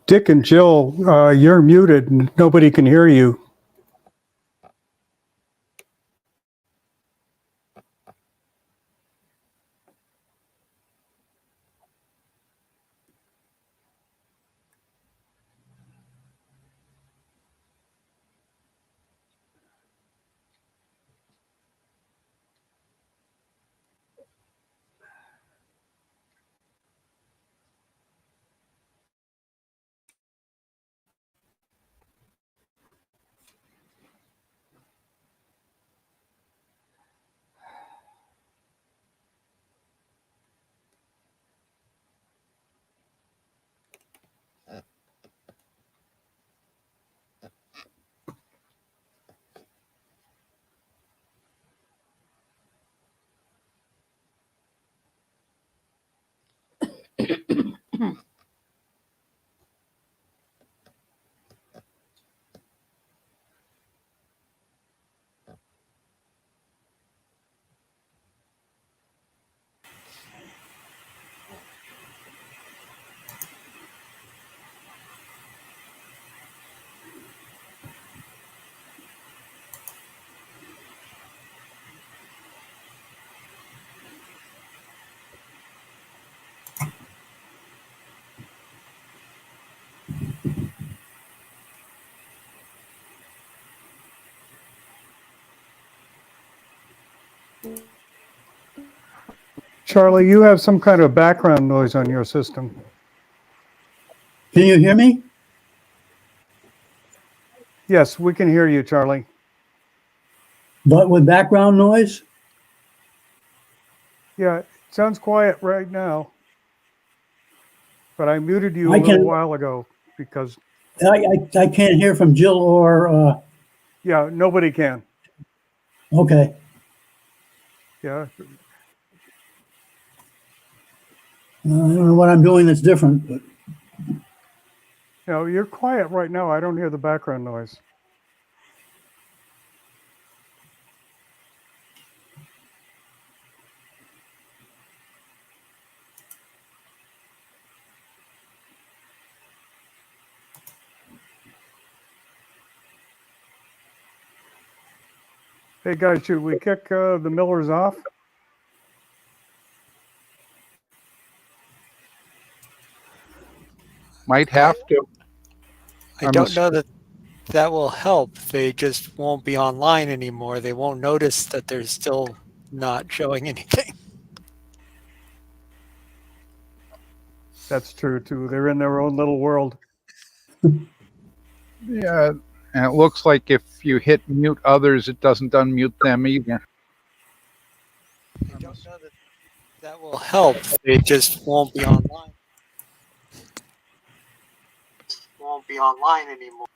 Dick and Jill, you're muted and nobody can hear you. Charlie, you have some kind of background noise on your system. Can you hear me? Yes, we can hear you, Charlie. But with background noise? Yeah, it sounds quiet right now. But I muted you a I little can. while ago because, I can't hear from Jill or. yeah, nobody can. Okay. Yeah, I don't know what I'm doing that's different, but you're quiet right now. I don't hear the background noise. Hey guys, should we kick the Millers off? Might have to. I I'm don't know that that will help. They just won't be online anymore. They won't notice that they're still not showing anything. That's true too. They're in their own little world. Yeah, and it looks like if you hit mute others, it doesn't unmute them either. I don't know that that will help. They just won't be online. Won't be online anymore.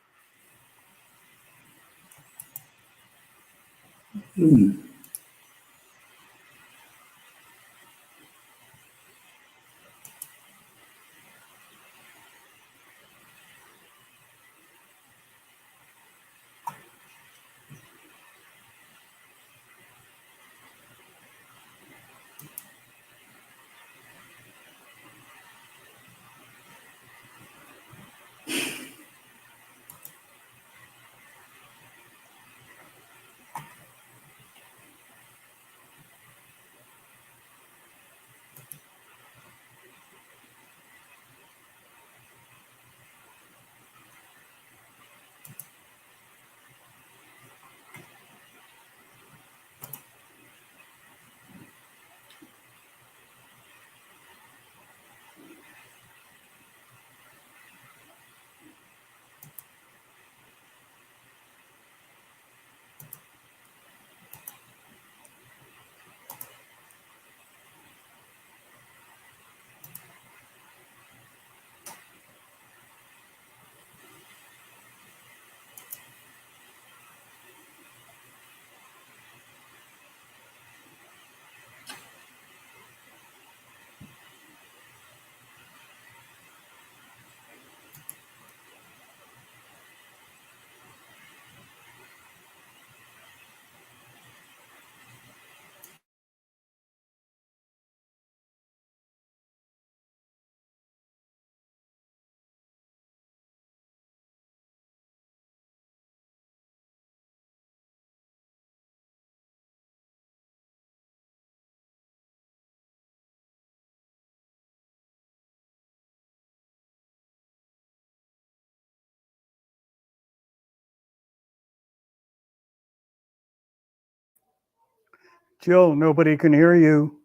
Jill, nobody can hear you.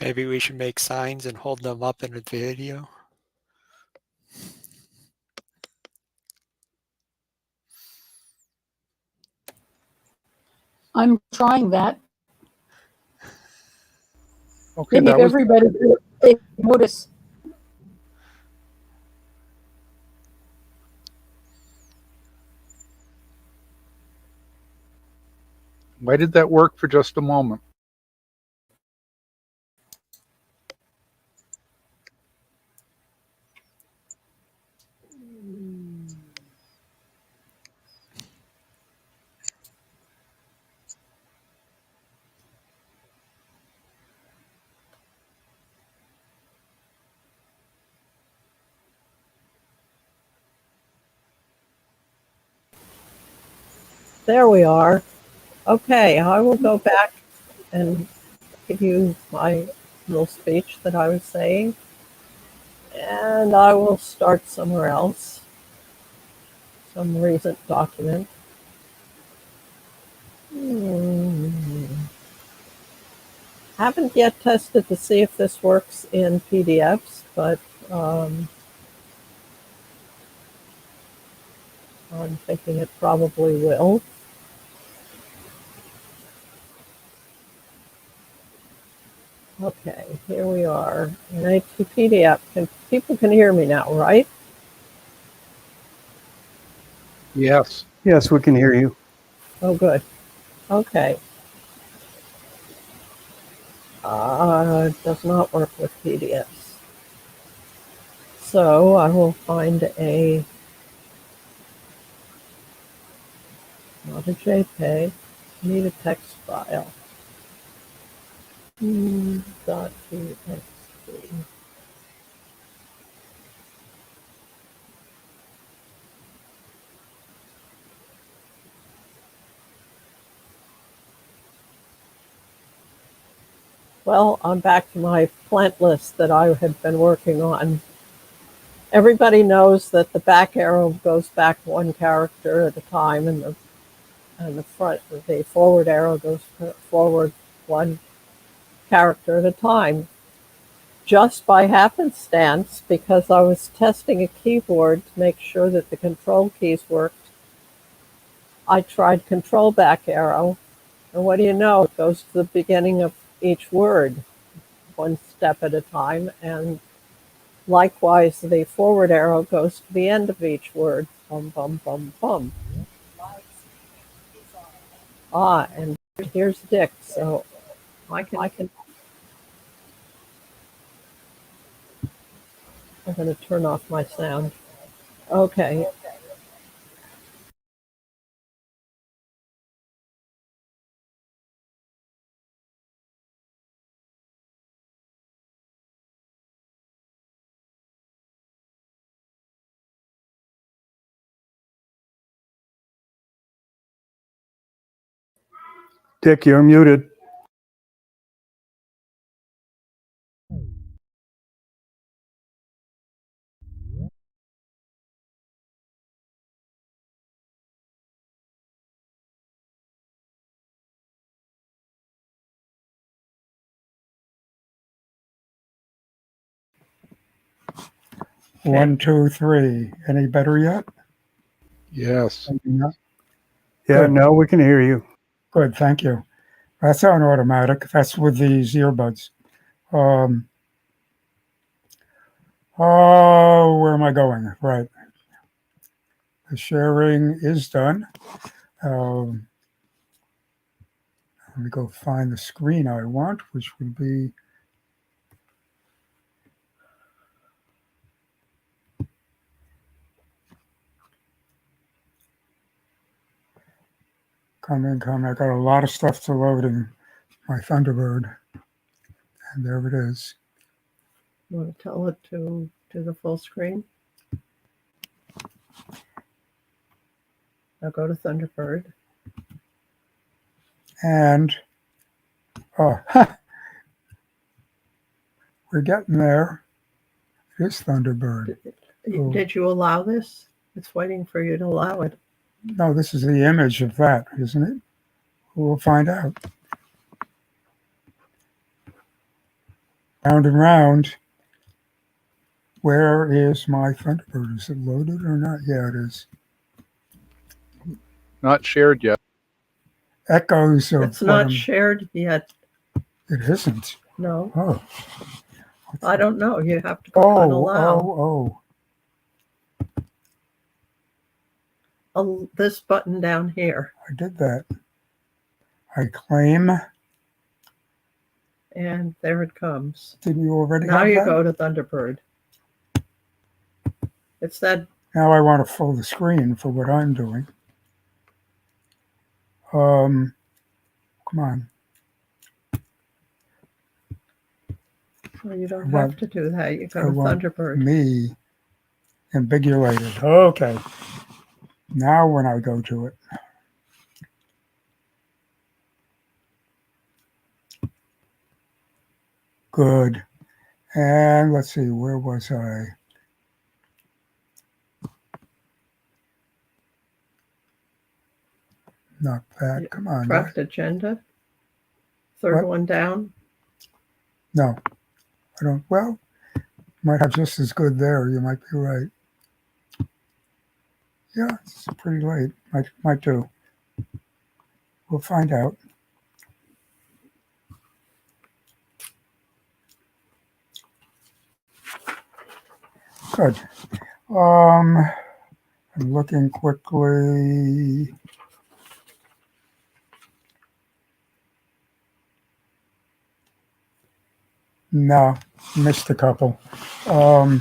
Maybe we should make signs and hold them up in a video. I'm trying that. Okay, Maybe if that was everybody could take notice. why did that work for just a moment? There we are. Okay, I will go back and give you my little speech that I was saying. And I will start somewhere else, some recent document. Haven't yet tested to see if this works in PDFs, but I'm thinking it probably will. Okay, here we are in a PDF. People can hear me now, right? Yes. Yes, we can hear you. Oh, good. Okay. It does not work with PDFs. So I will find not a JPEG, I need a text file. .txt. Well, I'm back to my plant list that I had been working on. Everybody knows that the back arrow goes back one character at a time, and the forward arrow goes forward one character at a time. Just by happenstance, because I was testing a keyboard to make sure that the control keys worked, I tried control back arrow, and what do you know? It goes to the beginning of each word, one step at a time, and likewise, the forward arrow goes to the end of each word. Bum, bum, bum, bum. And here's Dick. So I can. I'm going to turn off my sound. Okay. Dick, you're muted. One, two, three. Any better yet? Yes. Yeah, Good. now we can hear you. Good, thank you. That's on automatic. That's with these earbuds. Oh, where am I going? Right. The sharing is done. Let me go find the screen I want, which would be coming. I got a lot of stuff to load in my Thunderbird. And there it is. You want to tell it to do the full screen? Now go to Thunderbird. And we're getting there. It is Thunderbird. Oh. Did you allow this? It's waiting for you to allow it. No, this is the image of that, isn't it? We'll find out. Round and round. Where is my Thunderbird? Is it loaded or not? Yeah, it is. Not shared yet. Echoes of It's not shared yet. It isn't. No, Oh. I don't know. You have to go on allow. This button down here. I did that. I claim. And there it comes. Didn't you already Now have you that? go to Thunderbird. It's that. Now I want to fill the screen for what I'm doing. Come on. Well, you don't have to do that. You go to Thunderbird. Me ambiguated. Okay. Now when I go to it. Good. And let's see, where was I? Not that. Come on. Draft agenda. Third one down. No, I don't. Well, might have just as good there. You might be right. Yeah, it's pretty late. Might do. We'll find out. Good. I'm looking quickly. No, missed a couple. Well,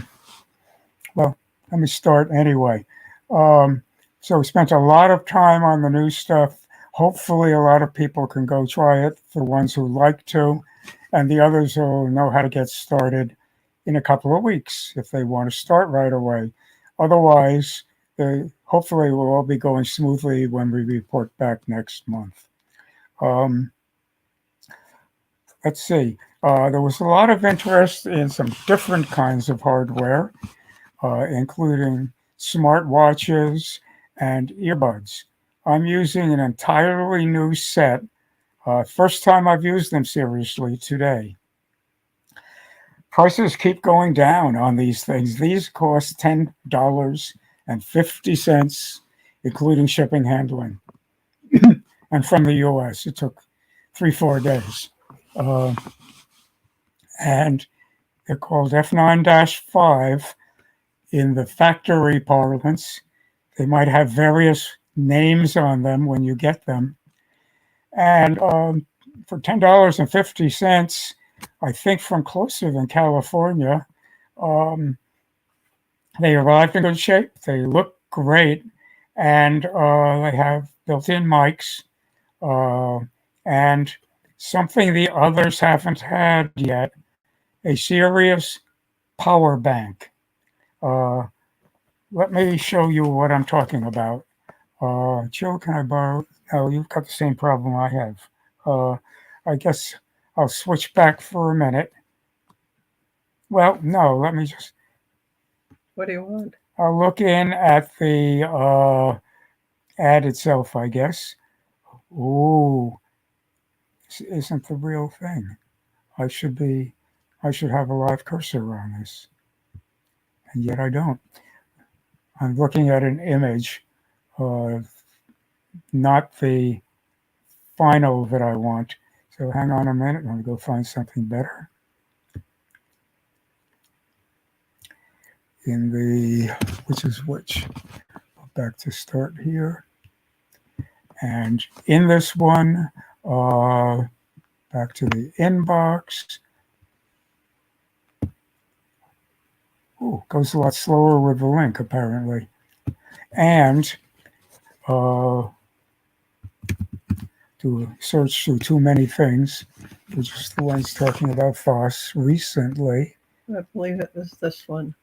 let me start anyway. So we spent a lot of time on the new stuff. Hopefully a lot of people can go try it, the ones who like to, and the others will know how to get started in a couple of weeks if they want to start right away. Otherwise, hopefully we'll all be going smoothly when we report back next month. Let's see. There was a lot of interest in some different kinds of hardware, including smartwatches and earbuds. I'm using an entirely new set. First time I've used them seriously today. Prices keep going down on these things. These cost $10.50, including shipping handling. And from the US, it took 3-4 days. And they're called F9-5 in the factory parlance. They might have various names on them when you get them. And for $10.50, I think from closer than California, they arrived in good shape. They look great. And they have built-in mics. And something the others haven't had yet, a serious power bank. Let me show you what I'm talking about. Joe, can I borrow? Oh, you've got the same problem I have. I guess I'll switch back for a minute. Well, no, let me just. What do you want? I'll look in at the ad itself, I guess. Ooh, this isn't the real thing. I should have a live cursor on this. And yet I don't. I'm looking at an image, not the final that I want. So hang on a minute, let me go find something better. In the, which is which? Back to start here. And in this one, back to the inbox. Ooh, goes a lot slower with the link, apparently. And to search through too many things, which is the ones talking about FOSS recently. I believe it was this one.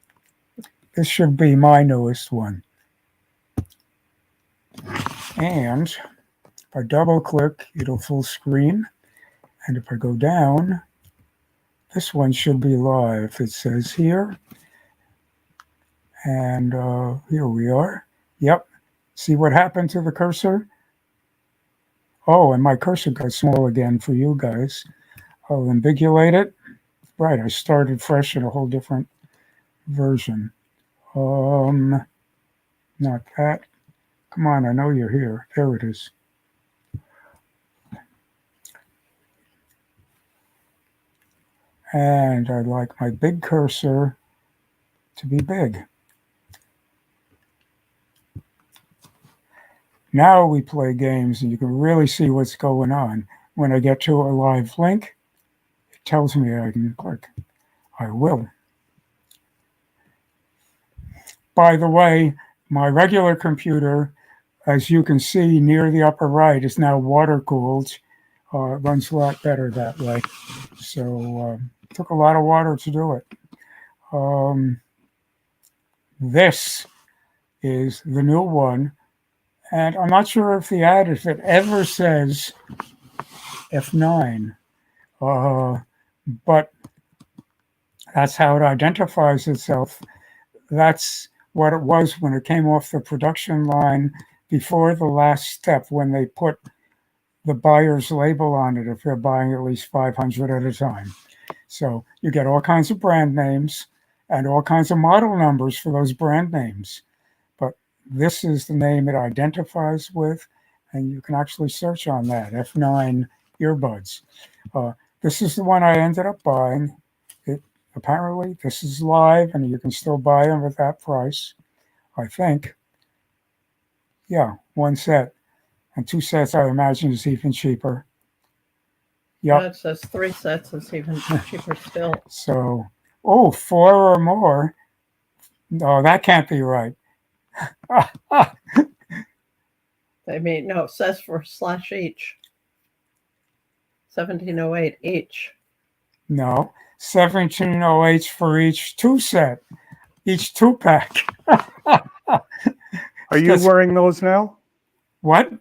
This should be my newest one. And If I double click, it'll full screen. And if I go down, this one should be live. It says here. And here we are. Yep. See what happened to the cursor? Oh, and my cursor got small again for you guys. I'll ambiguate it. Right, I started fresh in a whole different version. Not that. Come on, I know you're here. There it is. And I'd like my big cursor to be big. Now we play games and you can really see what's going on. When I get to a live link, it tells me I can click. I will. By the way, my regular computer, as you can see near the upper right, is now water cooled. It runs a lot better that way. So it took a lot of water to do it. This is the new one. And I'm not sure if the ad, if it ever says F9, but that's how it identifies itself. That's what it was when it came off the production line before the last step, when they put the buyer's label on it if they're buying at least 500 at a time. So you get all kinds of brand names and all kinds of model numbers for those brand names. But this is the name it identifies with, and you can actually search on that, F9 earbuds. This is the one I ended up buying. Apparently, this is live, and you can still buy them at that price, I think. Yeah, one set. And two sets, I imagine, is even cheaper. Yeah, Yep. it says 3 sets is even cheaper still. So, 4 or more. No, that can't be right. I mean, no, it says for slash each. 1708 each. No, 1708 for each 2 set, each 2-pack. Are you wearing those now? What?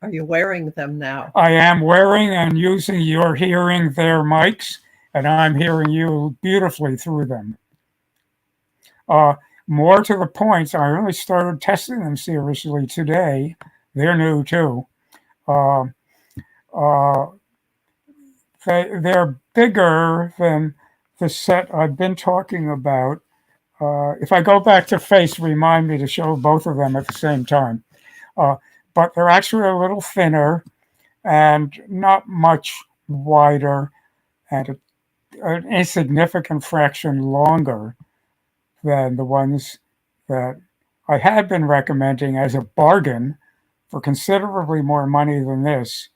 Are you wearing them now? I am wearing and using, you're hearing their mics, and I'm hearing you beautifully through them. More to the point, I really started testing them seriously today. They're new too. They're bigger than the set I've been talking about. If I go back to face, remind me to show both of them at the same time. But they're actually a little thinner and not much wider, and an insignificant fraction longer than the ones that I had been recommending as a bargain for considerably more money than this.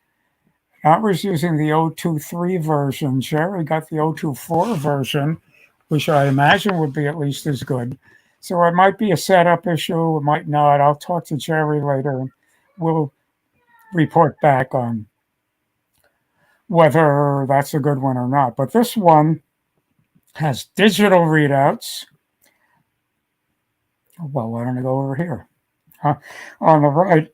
I was using the 023 version. Jerry got the 024 version, which I imagine would be at least as good. So it might be a setup issue, it might not. I'll talk to Jerry later and we'll report back on whether that's a good one or not. But this one has digital readouts. Well, why don't I go over here? On the right,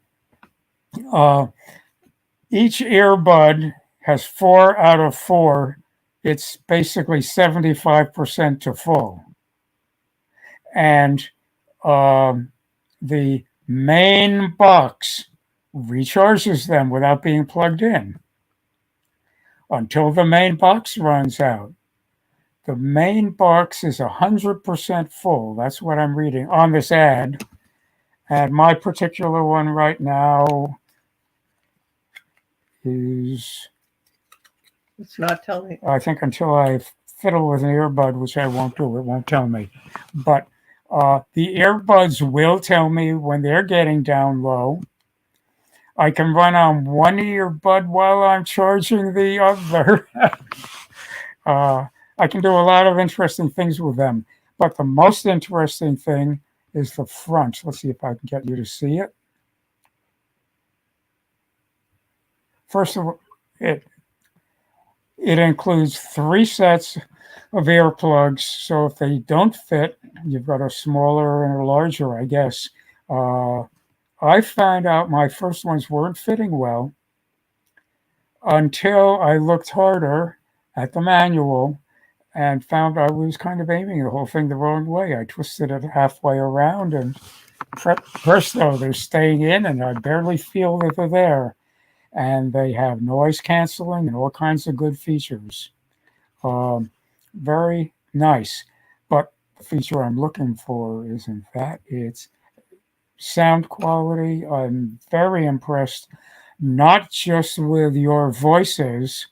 each earbud has 4 out of 4. It's basically 75% to full. And the main box recharges them without being plugged in until the main box runs out. The main box is 100% full. That's what I'm reading on this ad. And my particular one right now is... It's not telling. I think until I fiddle with an earbud, which I won't do, it won't tell me. But the earbuds will tell me when they're getting down low. I can run on one earbud while I'm charging the other. I can do a lot of interesting things with them. But the most interesting thing is the front. Let's see if I can get you to see it. First of all, it includes 3 sets of earplugs. So if they don't fit, you've got a smaller and a larger, I guess, I found out my first ones weren't fitting well until I looked harder at the manual and found I was kind of aiming the whole thing the wrong way. I twisted it halfway around and presto, they're staying in and I barely feel that they're there. And they have noise canceling and all kinds of good features. Very nice. But the feature I'm looking for isn't that. It's sound quality. I'm very impressed, not just with your voices,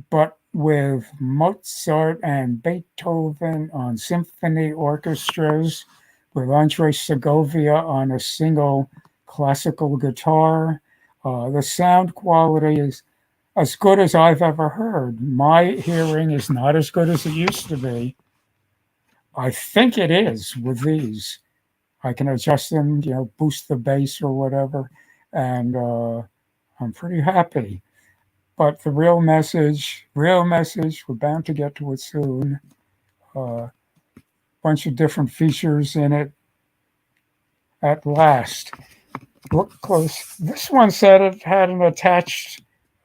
but with Mozart and Beethoven on symphony orchestras, with Andre Segovia on a single classical guitar. The sound quality is as good as I've ever heard. My hearing is not as good as it used to be. I think it is with these. I can adjust them, boost the bass or whatever, and I'm pretty happy. But the real message, we're bound to get to it soon. Bunch of different features in it at last. Look close. This one said it had an attached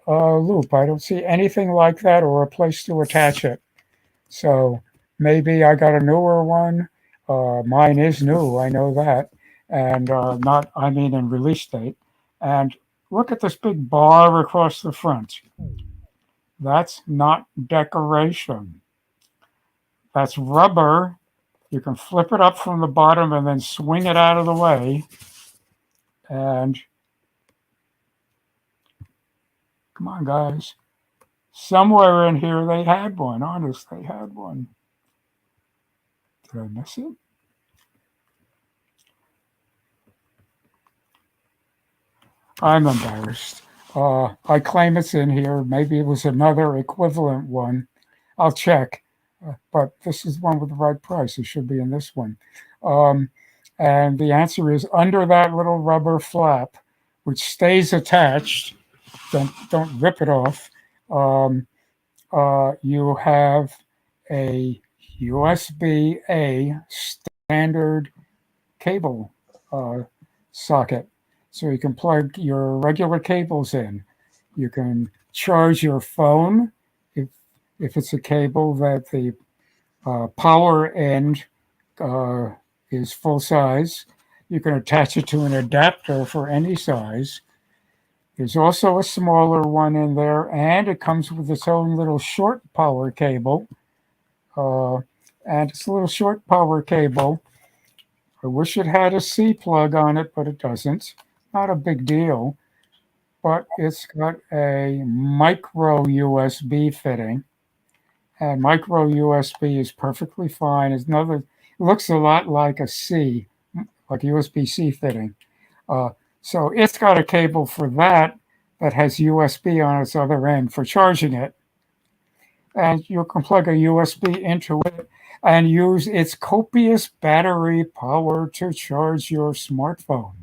loop. I don't see anything like that or a place to attach it. So maybe I got a newer one. Mine is new, I know that. And not, I mean, in release date. And look at this big bar across the front. That's not decoration. That's rubber. You can flip it up from the bottom and then swing it out of the way. And come on, guys. Somewhere in here they had one. Honest, they had one. Did I miss it? I'm embarrassed. I claim it's in here. Maybe it was another equivalent one. I'll check. But this is the one with the right price. It should be in this one. And the answer is under that little rubber flap, which stays attached. Don't rip it off. You have a USB-A standard cable socket. So you can plug your regular cables in. You can charge your phone if it's a cable that the power end is full size. You can attach it to an adapter for any size. There's also a smaller one in there, and it comes with its own little short power cable. And it's a little short power cable. I wish it had a C plug on it, but it doesn't. Not a big deal, but it's got a micro USB fitting. And micro USB is perfectly fine. It looks a lot like a C, like USB-C fitting. So it's got a cable for that has USB on its other end for charging it. And you can plug a USB into it and use its copious battery power to charge your smartphone.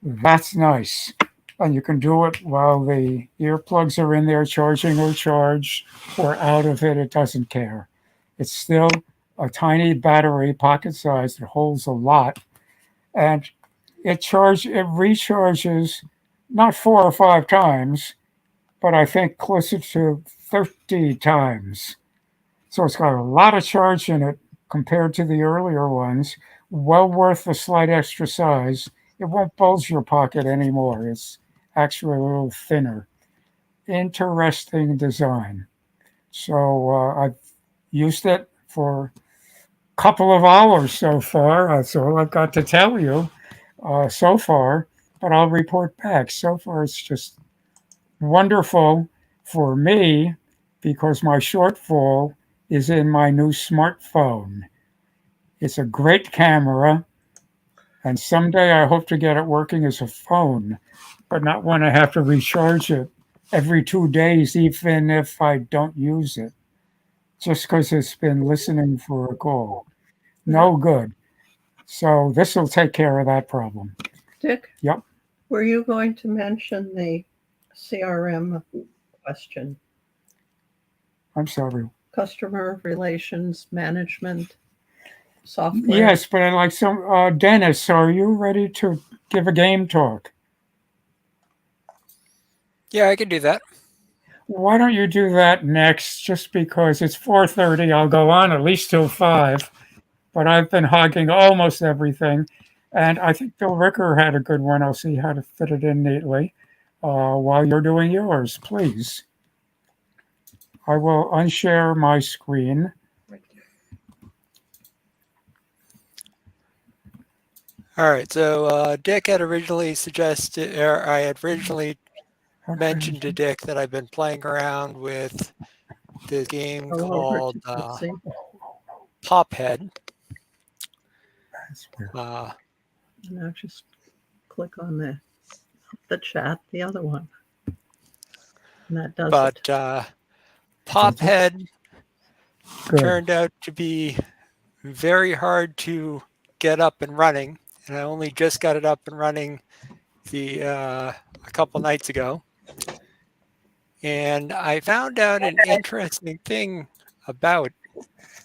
That's nice. And you can do it while the earplugs are in there charging or charged or out of it. It doesn't care. It's still a tiny battery, pocket size, that holds a lot. And it recharges not 4 or 5 times, but I think closer to 30 times. So it's got a lot of charge in it compared to the earlier ones. Well worth the slight extra size. It won't bulge your pocket anymore. It's actually a little thinner. Interesting design. So I've used it for a couple of hours so far. That's all I've got to tell you so far, but I'll report back. So far, it's just wonderful for me because my shortfall is in my new smartphone. It's a great camera, and someday I hope to get it working as a phone, but not when I have to recharge it every 2 days, even if I don't use it, just because it's been listening for a call. No good. So this will take care of that problem. Dick? Yep. Were you going to mention the CRM question? I'm sorry. Customer relations management? software? Yes, but I'd like some. Dennis, are you ready to give a game talk? Yeah, I can do that. Why don't you do that next? Just because it's 4:30, I'll go on at least till 5. But I've been hogging almost everything, and I think Bill Ricker had a good one. I'll see how to fit it in neatly. While you're doing yours, please. I will unshare my screen. All right, so Dick had originally suggested, or I had originally mentioned to Dick that I've been playing around with this game Go over called to, let's see. Pophead. That's weird. Now just click on the chat, the other one. And that does But it. Pophead Good. turned out to be very hard to get up and running, and I only just got it up and running a couple nights ago. And I found out an interesting thing about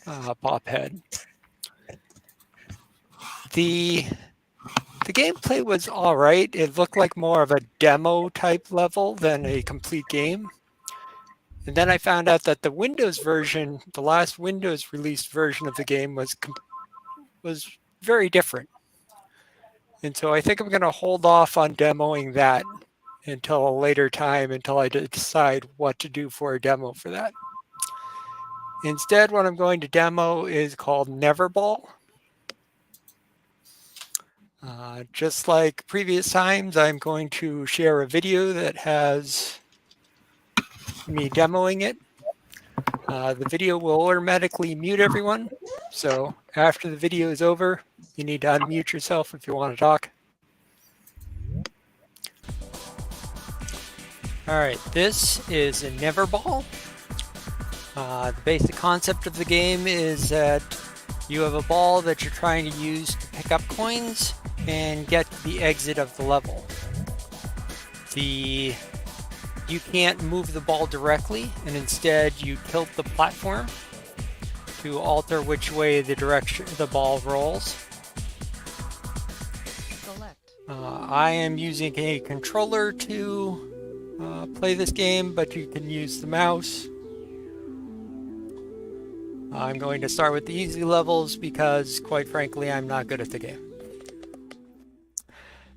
Pophead. The gameplay was all right. It looked like more of a demo type level than a complete game. And then I found out that the Windows version, the last Windows released version of the game was very different. And so I think I'm going to hold off on demoing that until a later time, until I decide what to do for a demo for that. Instead, what I'm going to demo is called Neverball. Just like previous times, I'm going to share a video that has me demoing it. The video will automatically mute everyone. So after the video is over, you need to unmute yourself if you want to talk. All right, this is a Neverball. The basic concept of the game is that you have a ball that you're trying to use to pick up coins and get to the exit of the level. You can't move the ball directly, and instead you tilt the platform to alter which way the ball rolls. I am using a controller to play this game, but you can use the mouse. I'm going to start with the easy levels because, quite frankly, I'm not good at the game.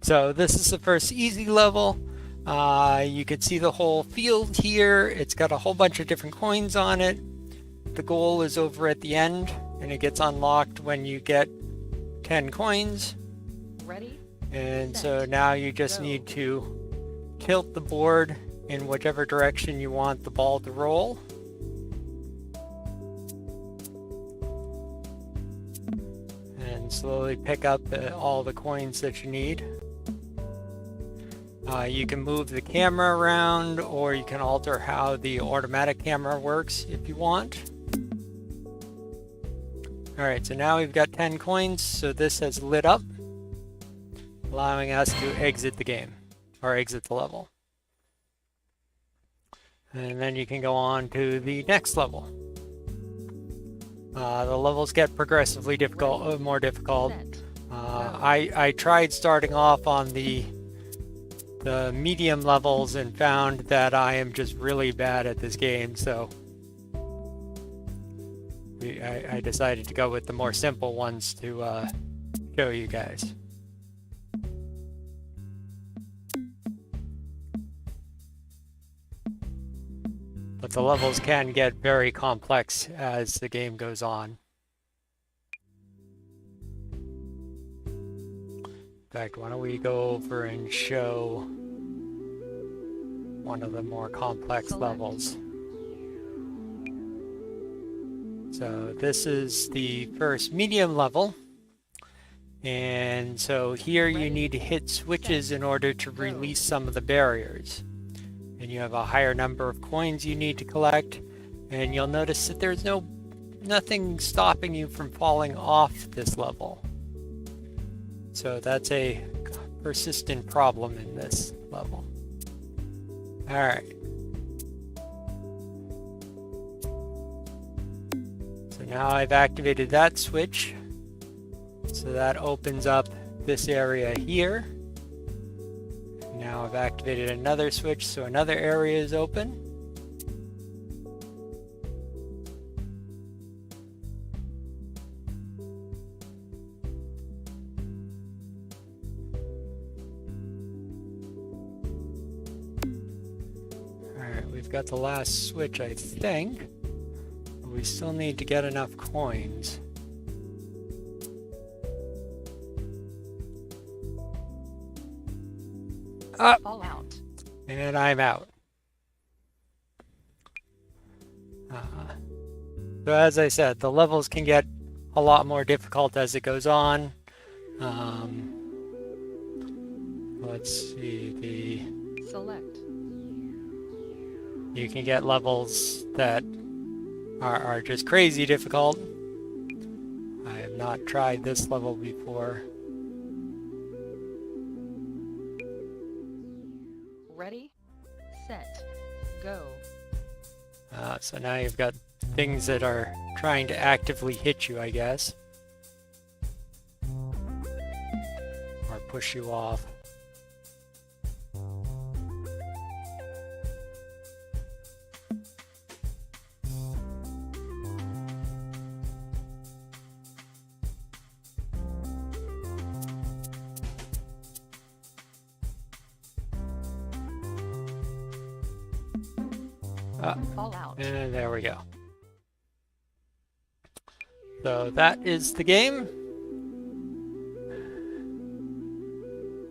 So this is the first easy level. You can see the whole field here. It's got a whole bunch of different coins on it. The goal is over at the end, and it gets unlocked when you get 10 coins. Ready? And so now you just need to tilt the board in whichever direction you want the ball to roll. And slowly pick up all the coins that you need. You can move the camera around, or you can alter how the automatic camera works if you want. Alright, so now we've got 10 coins, so this has lit up, allowing us to exit the game, or exit the level. And then you can go on to the next level. The levels get progressively more difficult. I tried starting off on the medium levels and found that I am just really bad at this game, so I decided to go with the more simple ones to show you guys. But the levels can get very complex as the game goes on. In fact, why don't we go over and show one of the more complex levels. So this is the first medium level. And so here you need to hit switches in order to release some of the barriers. And you have a higher number of coins you need to collect. And you'll notice that there's nothing stopping you from falling off this level. So that's a persistent problem in this level. All right. So now I've activated that switch. So that opens up this area here. Now I've activated another switch, so another area is open. Alright, we've got the last switch, I think. We still need to get enough coins. All out. And I'm out. So as I said, the levels can get a lot more difficult as it goes on. Let's see, Select. you can get levels that are just crazy difficult. I have not tried this level before. Ready, set, go. So now you've got things that are trying to actively hit you, I guess. Or push you off. All out. And there we go. So that is the game.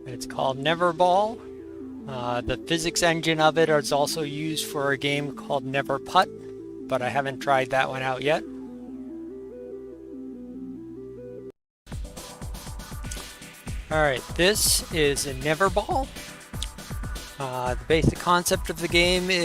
It's called Never Ball. The physics engine of it is also used for a game called Never Putt, but I haven't tried that one out yet. Alright, this is a Never Ball. The basic concept of the game is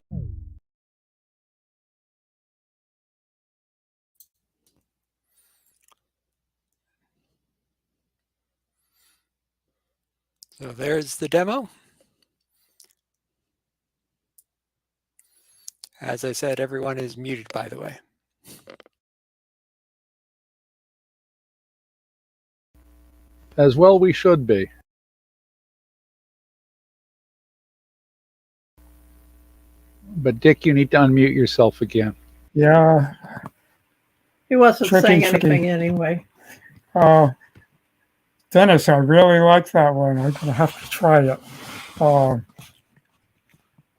so there's the demo. As I said, everyone is muted, by the way. As well we should be. But Dick, you need to unmute yourself again. Yeah. He wasn't Tricky, saying tricky. anything anyway. Dennis, I really like that one. I'm going to have to try it.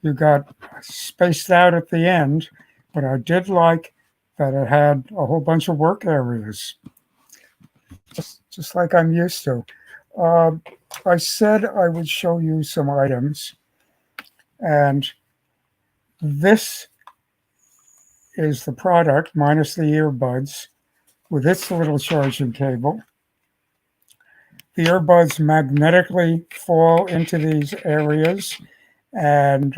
You got spaced out at the end, but I did like that it had a whole bunch of work areas, just like I'm used to. I said I would show you some items, and this is the product minus the earbuds with its little charging cable. The earbuds magnetically fall into these areas and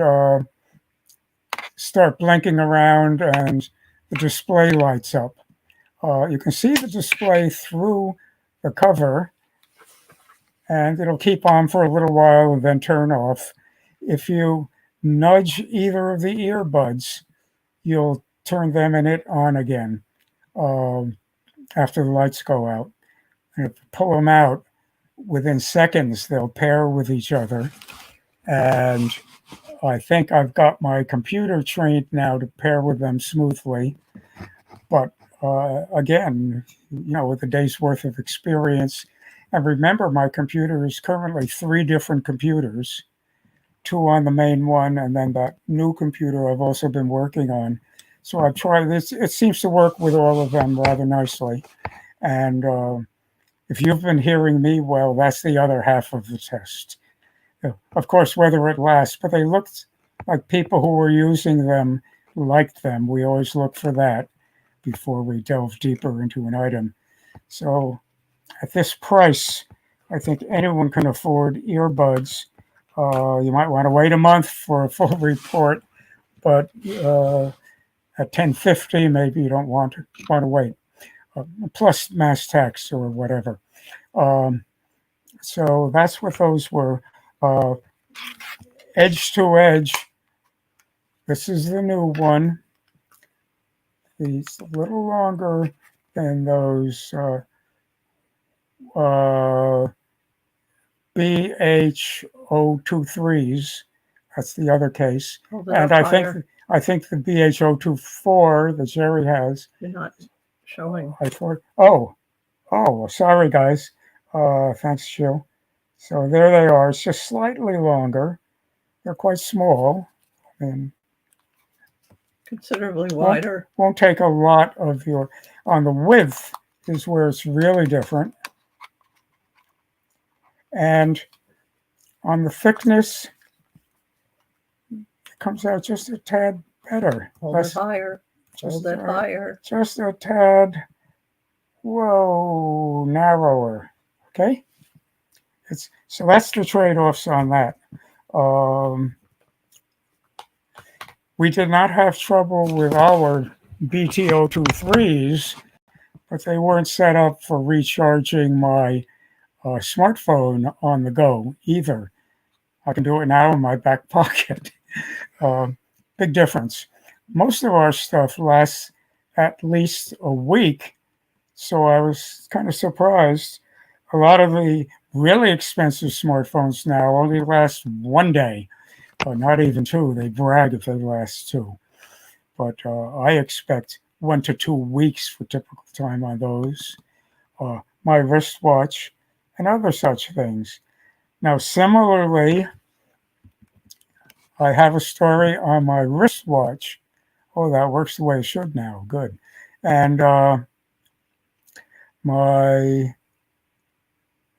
start blinking around, and the display lights up. You can see the display through the cover, and it'll keep on for a little while and then turn off. If you nudge either of the earbuds, you'll turn them and it on again after the lights go out. And if you pull them out, within seconds, they'll pair with each other. And I think I've got my computer trained now to pair with them smoothly. But again, with a day's worth of experience, and remember, my computer is currently 3 different computers, 2 on the main one, and then that new computer I've also been working on. So I've tried this. It seems to work with all of them rather nicely. And if you've been hearing me well, that's the other half of the test. Of course, whether it lasts, but they looked like people who were using them liked them. We always look for that before we delve deeper into an item. So at this price, I think anyone can afford earbuds. You might want to wait a month for a full report, but at $10.50, maybe you don't want to wait. Plus mass tax or whatever. So that's what those were. Edge to edge. This is the new one. It's a little longer than those BH023s. That's the other case. Oh, And they're higher. I think the BH024 that Jerry has, You're not showing. I thought, sorry guys. Thanks, Jill. So there they are. It's just slightly longer. They're quite small and Considerably wider. won't take a lot of your, on the width is where it's really different. And on the thickness, it comes out just a tad better. Hold it higher. Hold it higher. Just a tad, narrower. Okay? So that's the trade-offs on that. We did not have trouble with our BT023s, but they weren't set up for recharging my smartphone on the go either. I can do it now in my back pocket. Big difference. Most of our stuff lasts at least a week, so I was kind of surprised. A lot of the really expensive smartphones now only last one day, or not even two. They brag if they last two. But I expect 1 to 2 weeks for typical time on those. My wristwatch and other such things. Now, similarly, I have a story on my wristwatch. Oh, that works the way it should now. Good. And my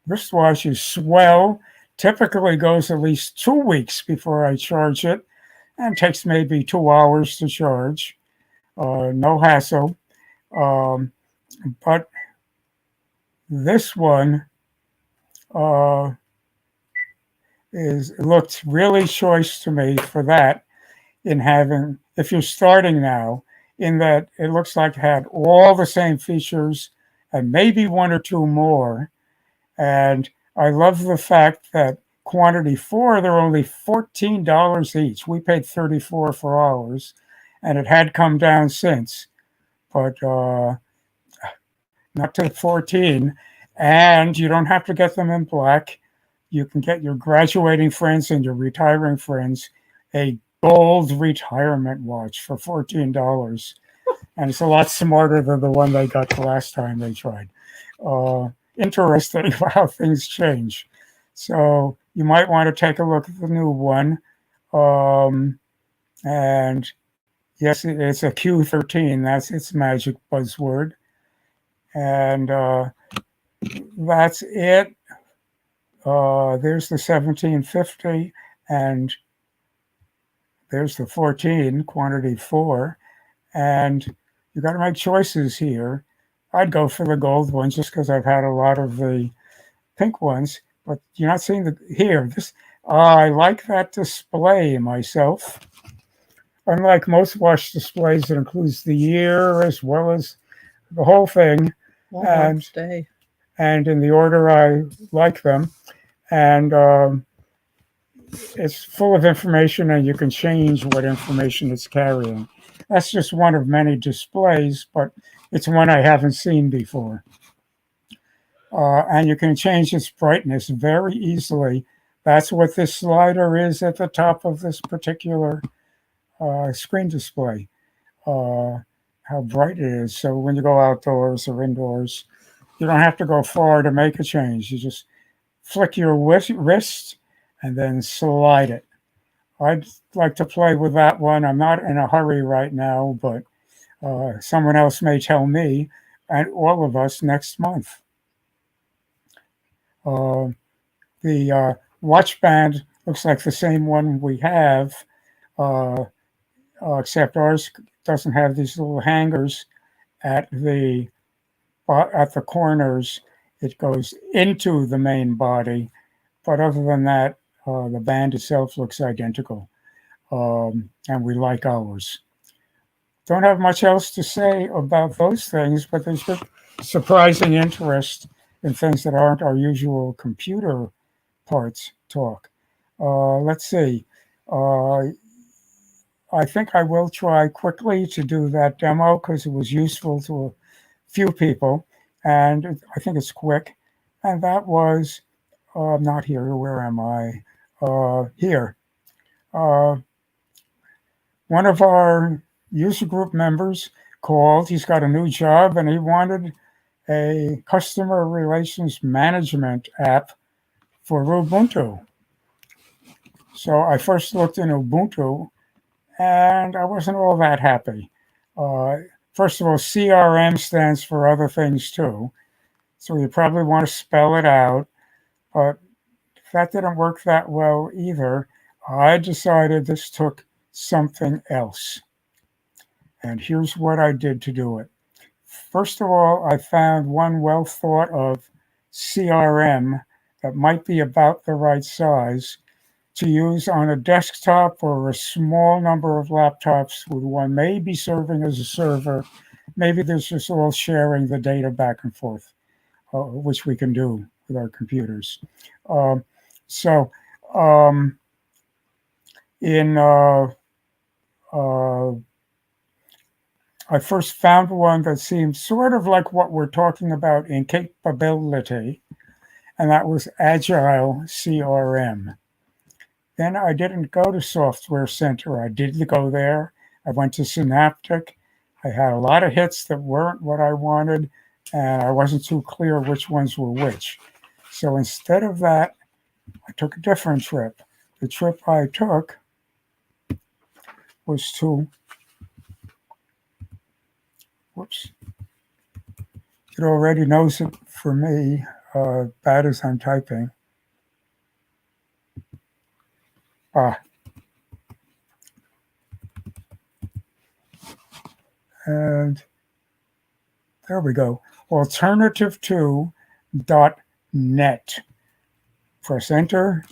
wristwatch is swell. Typically goes at least 2 weeks before I charge it, and takes maybe 2 hours to charge. No hassle. But this one looked really choice to me for that, in having, if you're starting now, in that it looks like it had all the same features and maybe 1 or 2 more. And I love the fact that quantity 4, they're only $14 each. We paid $34 for ours, and it had come down since, but not to 14. And you don't have to get them in black. You can get your graduating friends and your retiring friends a gold retirement watch for $14. And it's a lot smarter than the one they got the last time they tried. Interesting how things change. So you might want to take a look at the new one. And yes, it's a Q13. That's its magic buzzword. And that's it. There's the 1750, and there's the 14, quantity 4. And you got to make choices here. I'd go for the gold one just because I've had a lot of the pink ones, but you're not seeing here. I like that display myself. Unlike most watch displays, it includes the year as well as the whole thing, Walmart's Day. and in the order I like them. And it's full of information, and you can change what information it's carrying. That's just one of many displays, but it's one I haven't seen before. And you can change its brightness very easily. That's what this slider is at the top of this particular screen display, how bright it is. So when you go outdoors or indoors, you don't have to go far to make a change. You just flick your wrist and then slide it. I'd like to play with that one. I'm not in a hurry right now, but someone else may tell me, and all of us, next month. The watch band looks like the same one we have, except ours doesn't have these little hangers at the corners. It goes into the main body, but other than that, the band itself looks identical, and we like ours. Don't have much else to say about those things, but there's surprising interest in things that aren't our usual computer parts talk. Let's see. I think I will try quickly to do that demo because it was useful to a few people, and I think it's quick. And that was not here. Where am I? Here. Uh, one of our user group members called. He's got a new job and he wanted a customer relations management app for Ubuntu. So I first looked in Ubuntu and I wasn't all that happy. First of all, CRM stands for other things too. So you probably want to spell it out. But that didn't work that well either. I decided this took something else. And here's what I did to do it. First of all, I found one well thought of CRM that might be about the right size to use on a desktop or a small number of laptops with one maybe serving as a server. Maybe there's just all sharing the data back and forth, which we can do with our computers. Um, so in I first found one that seemed sort of like what we're talking about in capability, and that was Agile CRM. Then I didn't go to Software Center. I did go there. I went to Synaptic. I had a lot of hits that weren't what I wanted, and I wasn't too clear which ones were which. So instead of that, I took a different trip. The trip I took was to, whoops, it already knows it for me, bad as I'm typing. And there we go. Alternative2.net. Press enter,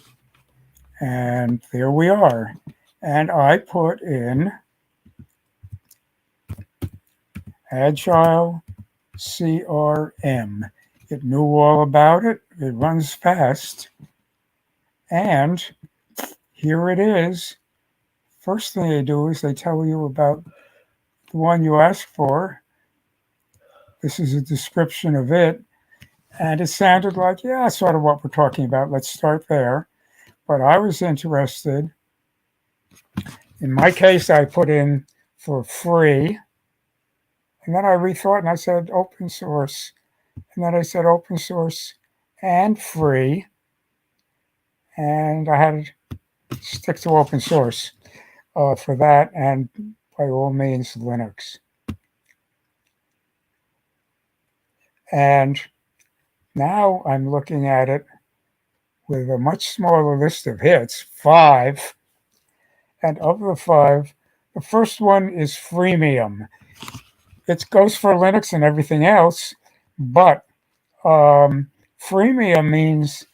and there we are. And I put in Agile CRM. It knew all about it. It runs fast. And here it is. First thing they do is they tell you about the one you asked for. This is a description of it. And it sounded like, yeah, sort of what we're talking about. Let's start there. But I was interested. In my case, I put in for free. And then I rethought and I said open source. And then I said open source and free. And I had to stick to open source for that. And by all means, Linux. And now I'm looking at it with a much smaller list of hits, 5. And of the 5, the first one is freemium. It goes for Linux and everything else, but freemium means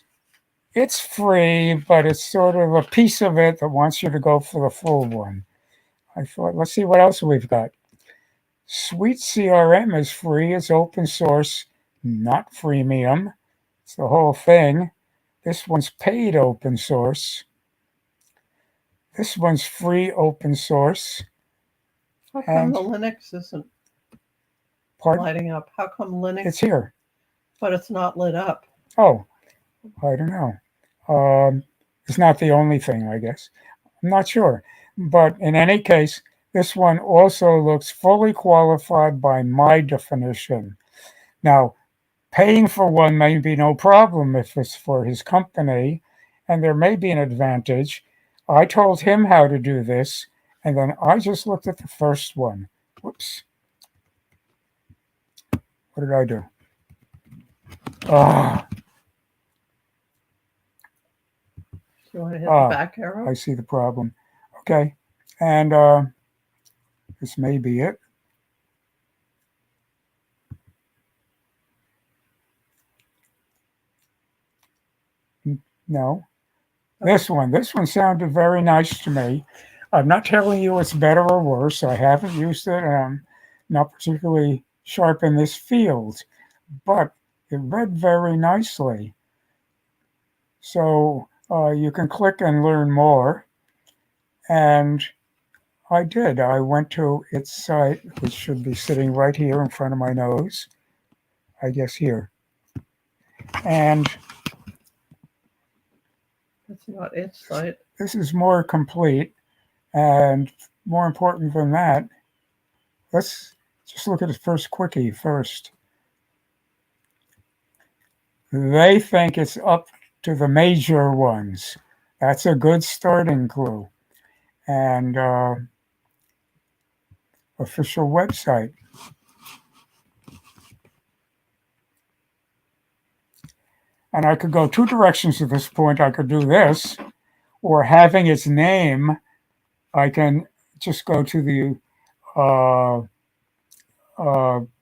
it's free, but it's sort of a piece of it that wants you to go for the full one. I thought, let's see what else we've got. Sweet CRM is free. It's open source, not freemium. It's the whole thing. This one's paid open source. This one's free open source. How come the Linux isn't lighting up? How come Linux? It's here. But it's not lit up. Oh, I don't know. It's not the only thing, I guess. I'm not sure. But in any case, this one also looks fully qualified by my definition. Now, paying for one may be no problem if it's for his company, and there may be an advantage. I told him how to do this, and then I just looked at the first one. Whoops. What did I do? You want to hit the back arrow? I see the problem. Okay. And this may be it. No. This one sounded very nice to me. I'm not telling you it's better or worse. I haven't used it, and I'm not particularly sharp in this field, but it read very nicely. So you can click and learn more. And I did. I went to its site, which should be sitting right here in front of my nose. I guess here. And That's not its site. this is more complete. And more important than that, let's just look at the first quickie first. They think it's up to the major ones. That's a good starting clue. And official website. And I could go two directions at this point. I could do this, or having its name, I can just go to the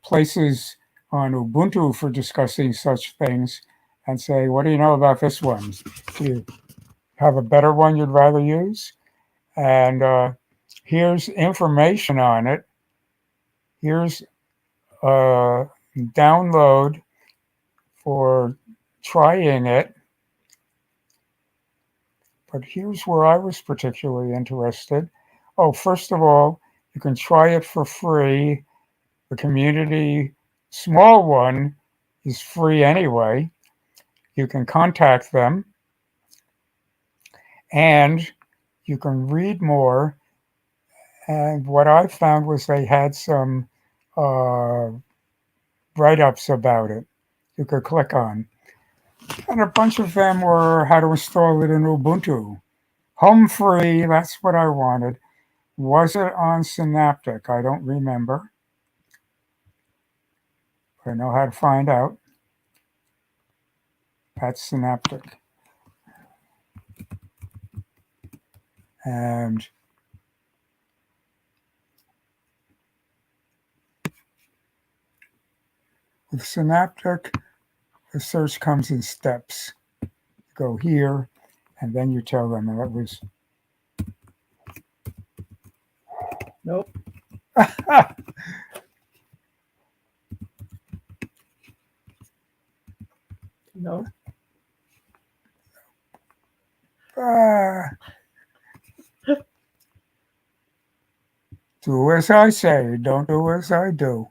places on Ubuntu for discussing such things and say, what do you know about this one? Do you have a better one you'd rather use? And here's information on it. Here's a download for trying it. But here's where I was particularly interested. Oh, first of all, you can try it for free. The community small one is free anyway. You can contact them and you can read more. And what I found was they had some write-ups about it you could click on. And a bunch of them were how to install it in Ubuntu. Home free, that's what I wanted. Was it on Synaptic? I don't remember. I know how to find out. That's Synaptic. And with Synaptic, the search comes in steps. You go here, and then you tell them, and that was... Nope. No. Do as I say, don't do as I do.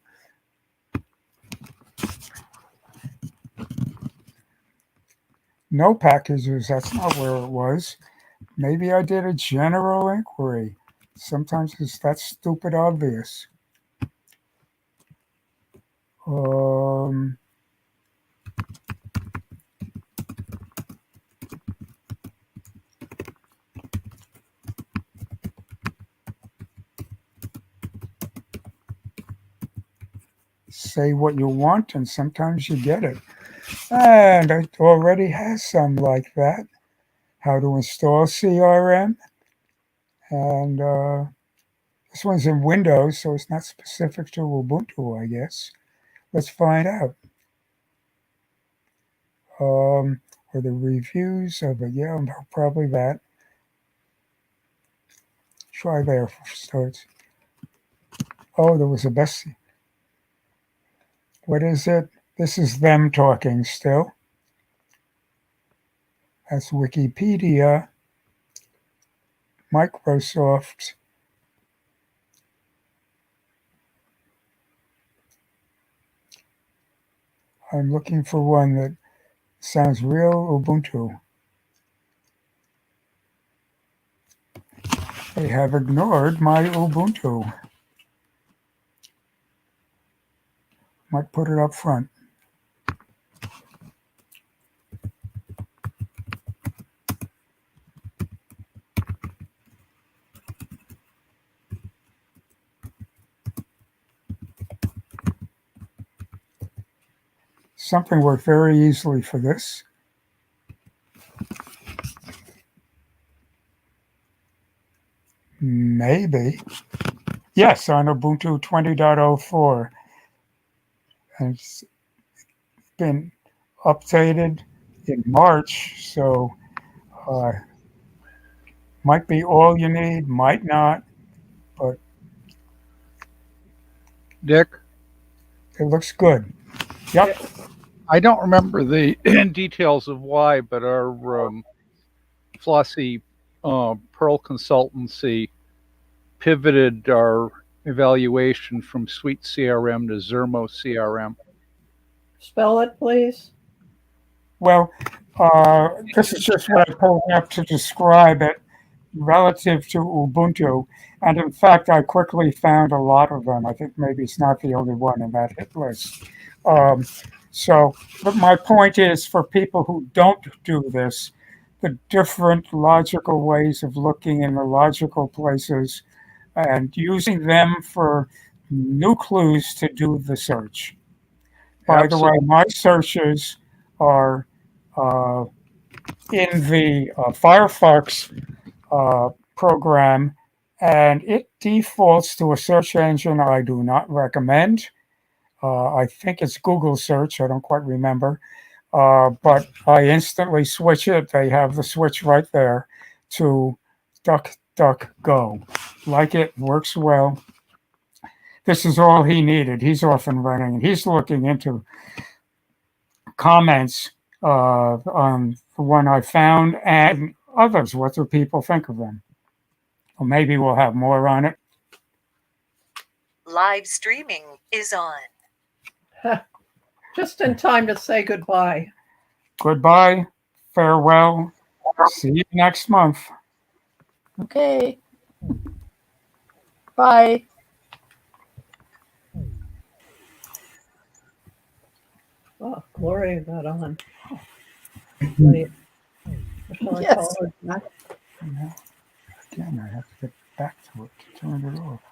No packages, that's not where it was. Maybe I did a general inquiry. Sometimes it's that stupid obvious. Say what you want, and sometimes you get it. And it already has some like that. How to install CRM. And this one's in Windows, so it's not specific to Ubuntu, I guess. Let's find out. Or the reviews of it. Yeah, probably that. Try there for starts. Oh, there was a best. What is it? This is them talking still. That's Wikipedia. Microsoft. I'm looking for one that sounds real Ubuntu. They have ignored my Ubuntu. Might put it up front. Something worked very easily for this. Maybe. Yes, on Ubuntu 20.04. And it's been updated in March, so might be all you need, might not, but Dick, it looks good. Yep. I don't remember the details of why, but our Flossy Pearl consultancy pivoted our evaluation from Suite CRM to Zermo CRM. Spell it, please. Well, this is just what I pulled up to describe it relative to Ubuntu. And in fact, I quickly found a lot of them. I think maybe it's not the only one in that hit list. Um, but my point is for people who don't do this, the different logical ways of looking in the logical places and using them for new clues to do the search. By the way, my searches are in the Firefox program, and it defaults to a search engine I do not recommend. I think it's Google search. I don't quite remember. But I instantly switch it. They have the switch right there to DuckDuckGo. Like it, works well. This is all he needed. He's off and running. He's looking into comments on the one I found and others. What do people think of them? Or maybe we'll have more on it. Live streaming is on. Just in time to say goodbye. Goodbye, farewell. See you next month. Okay. Bye. Oh, Gloria got on. Right. Shall I Yes. call her back? Yeah. Again, I have to get back to it to turn it off.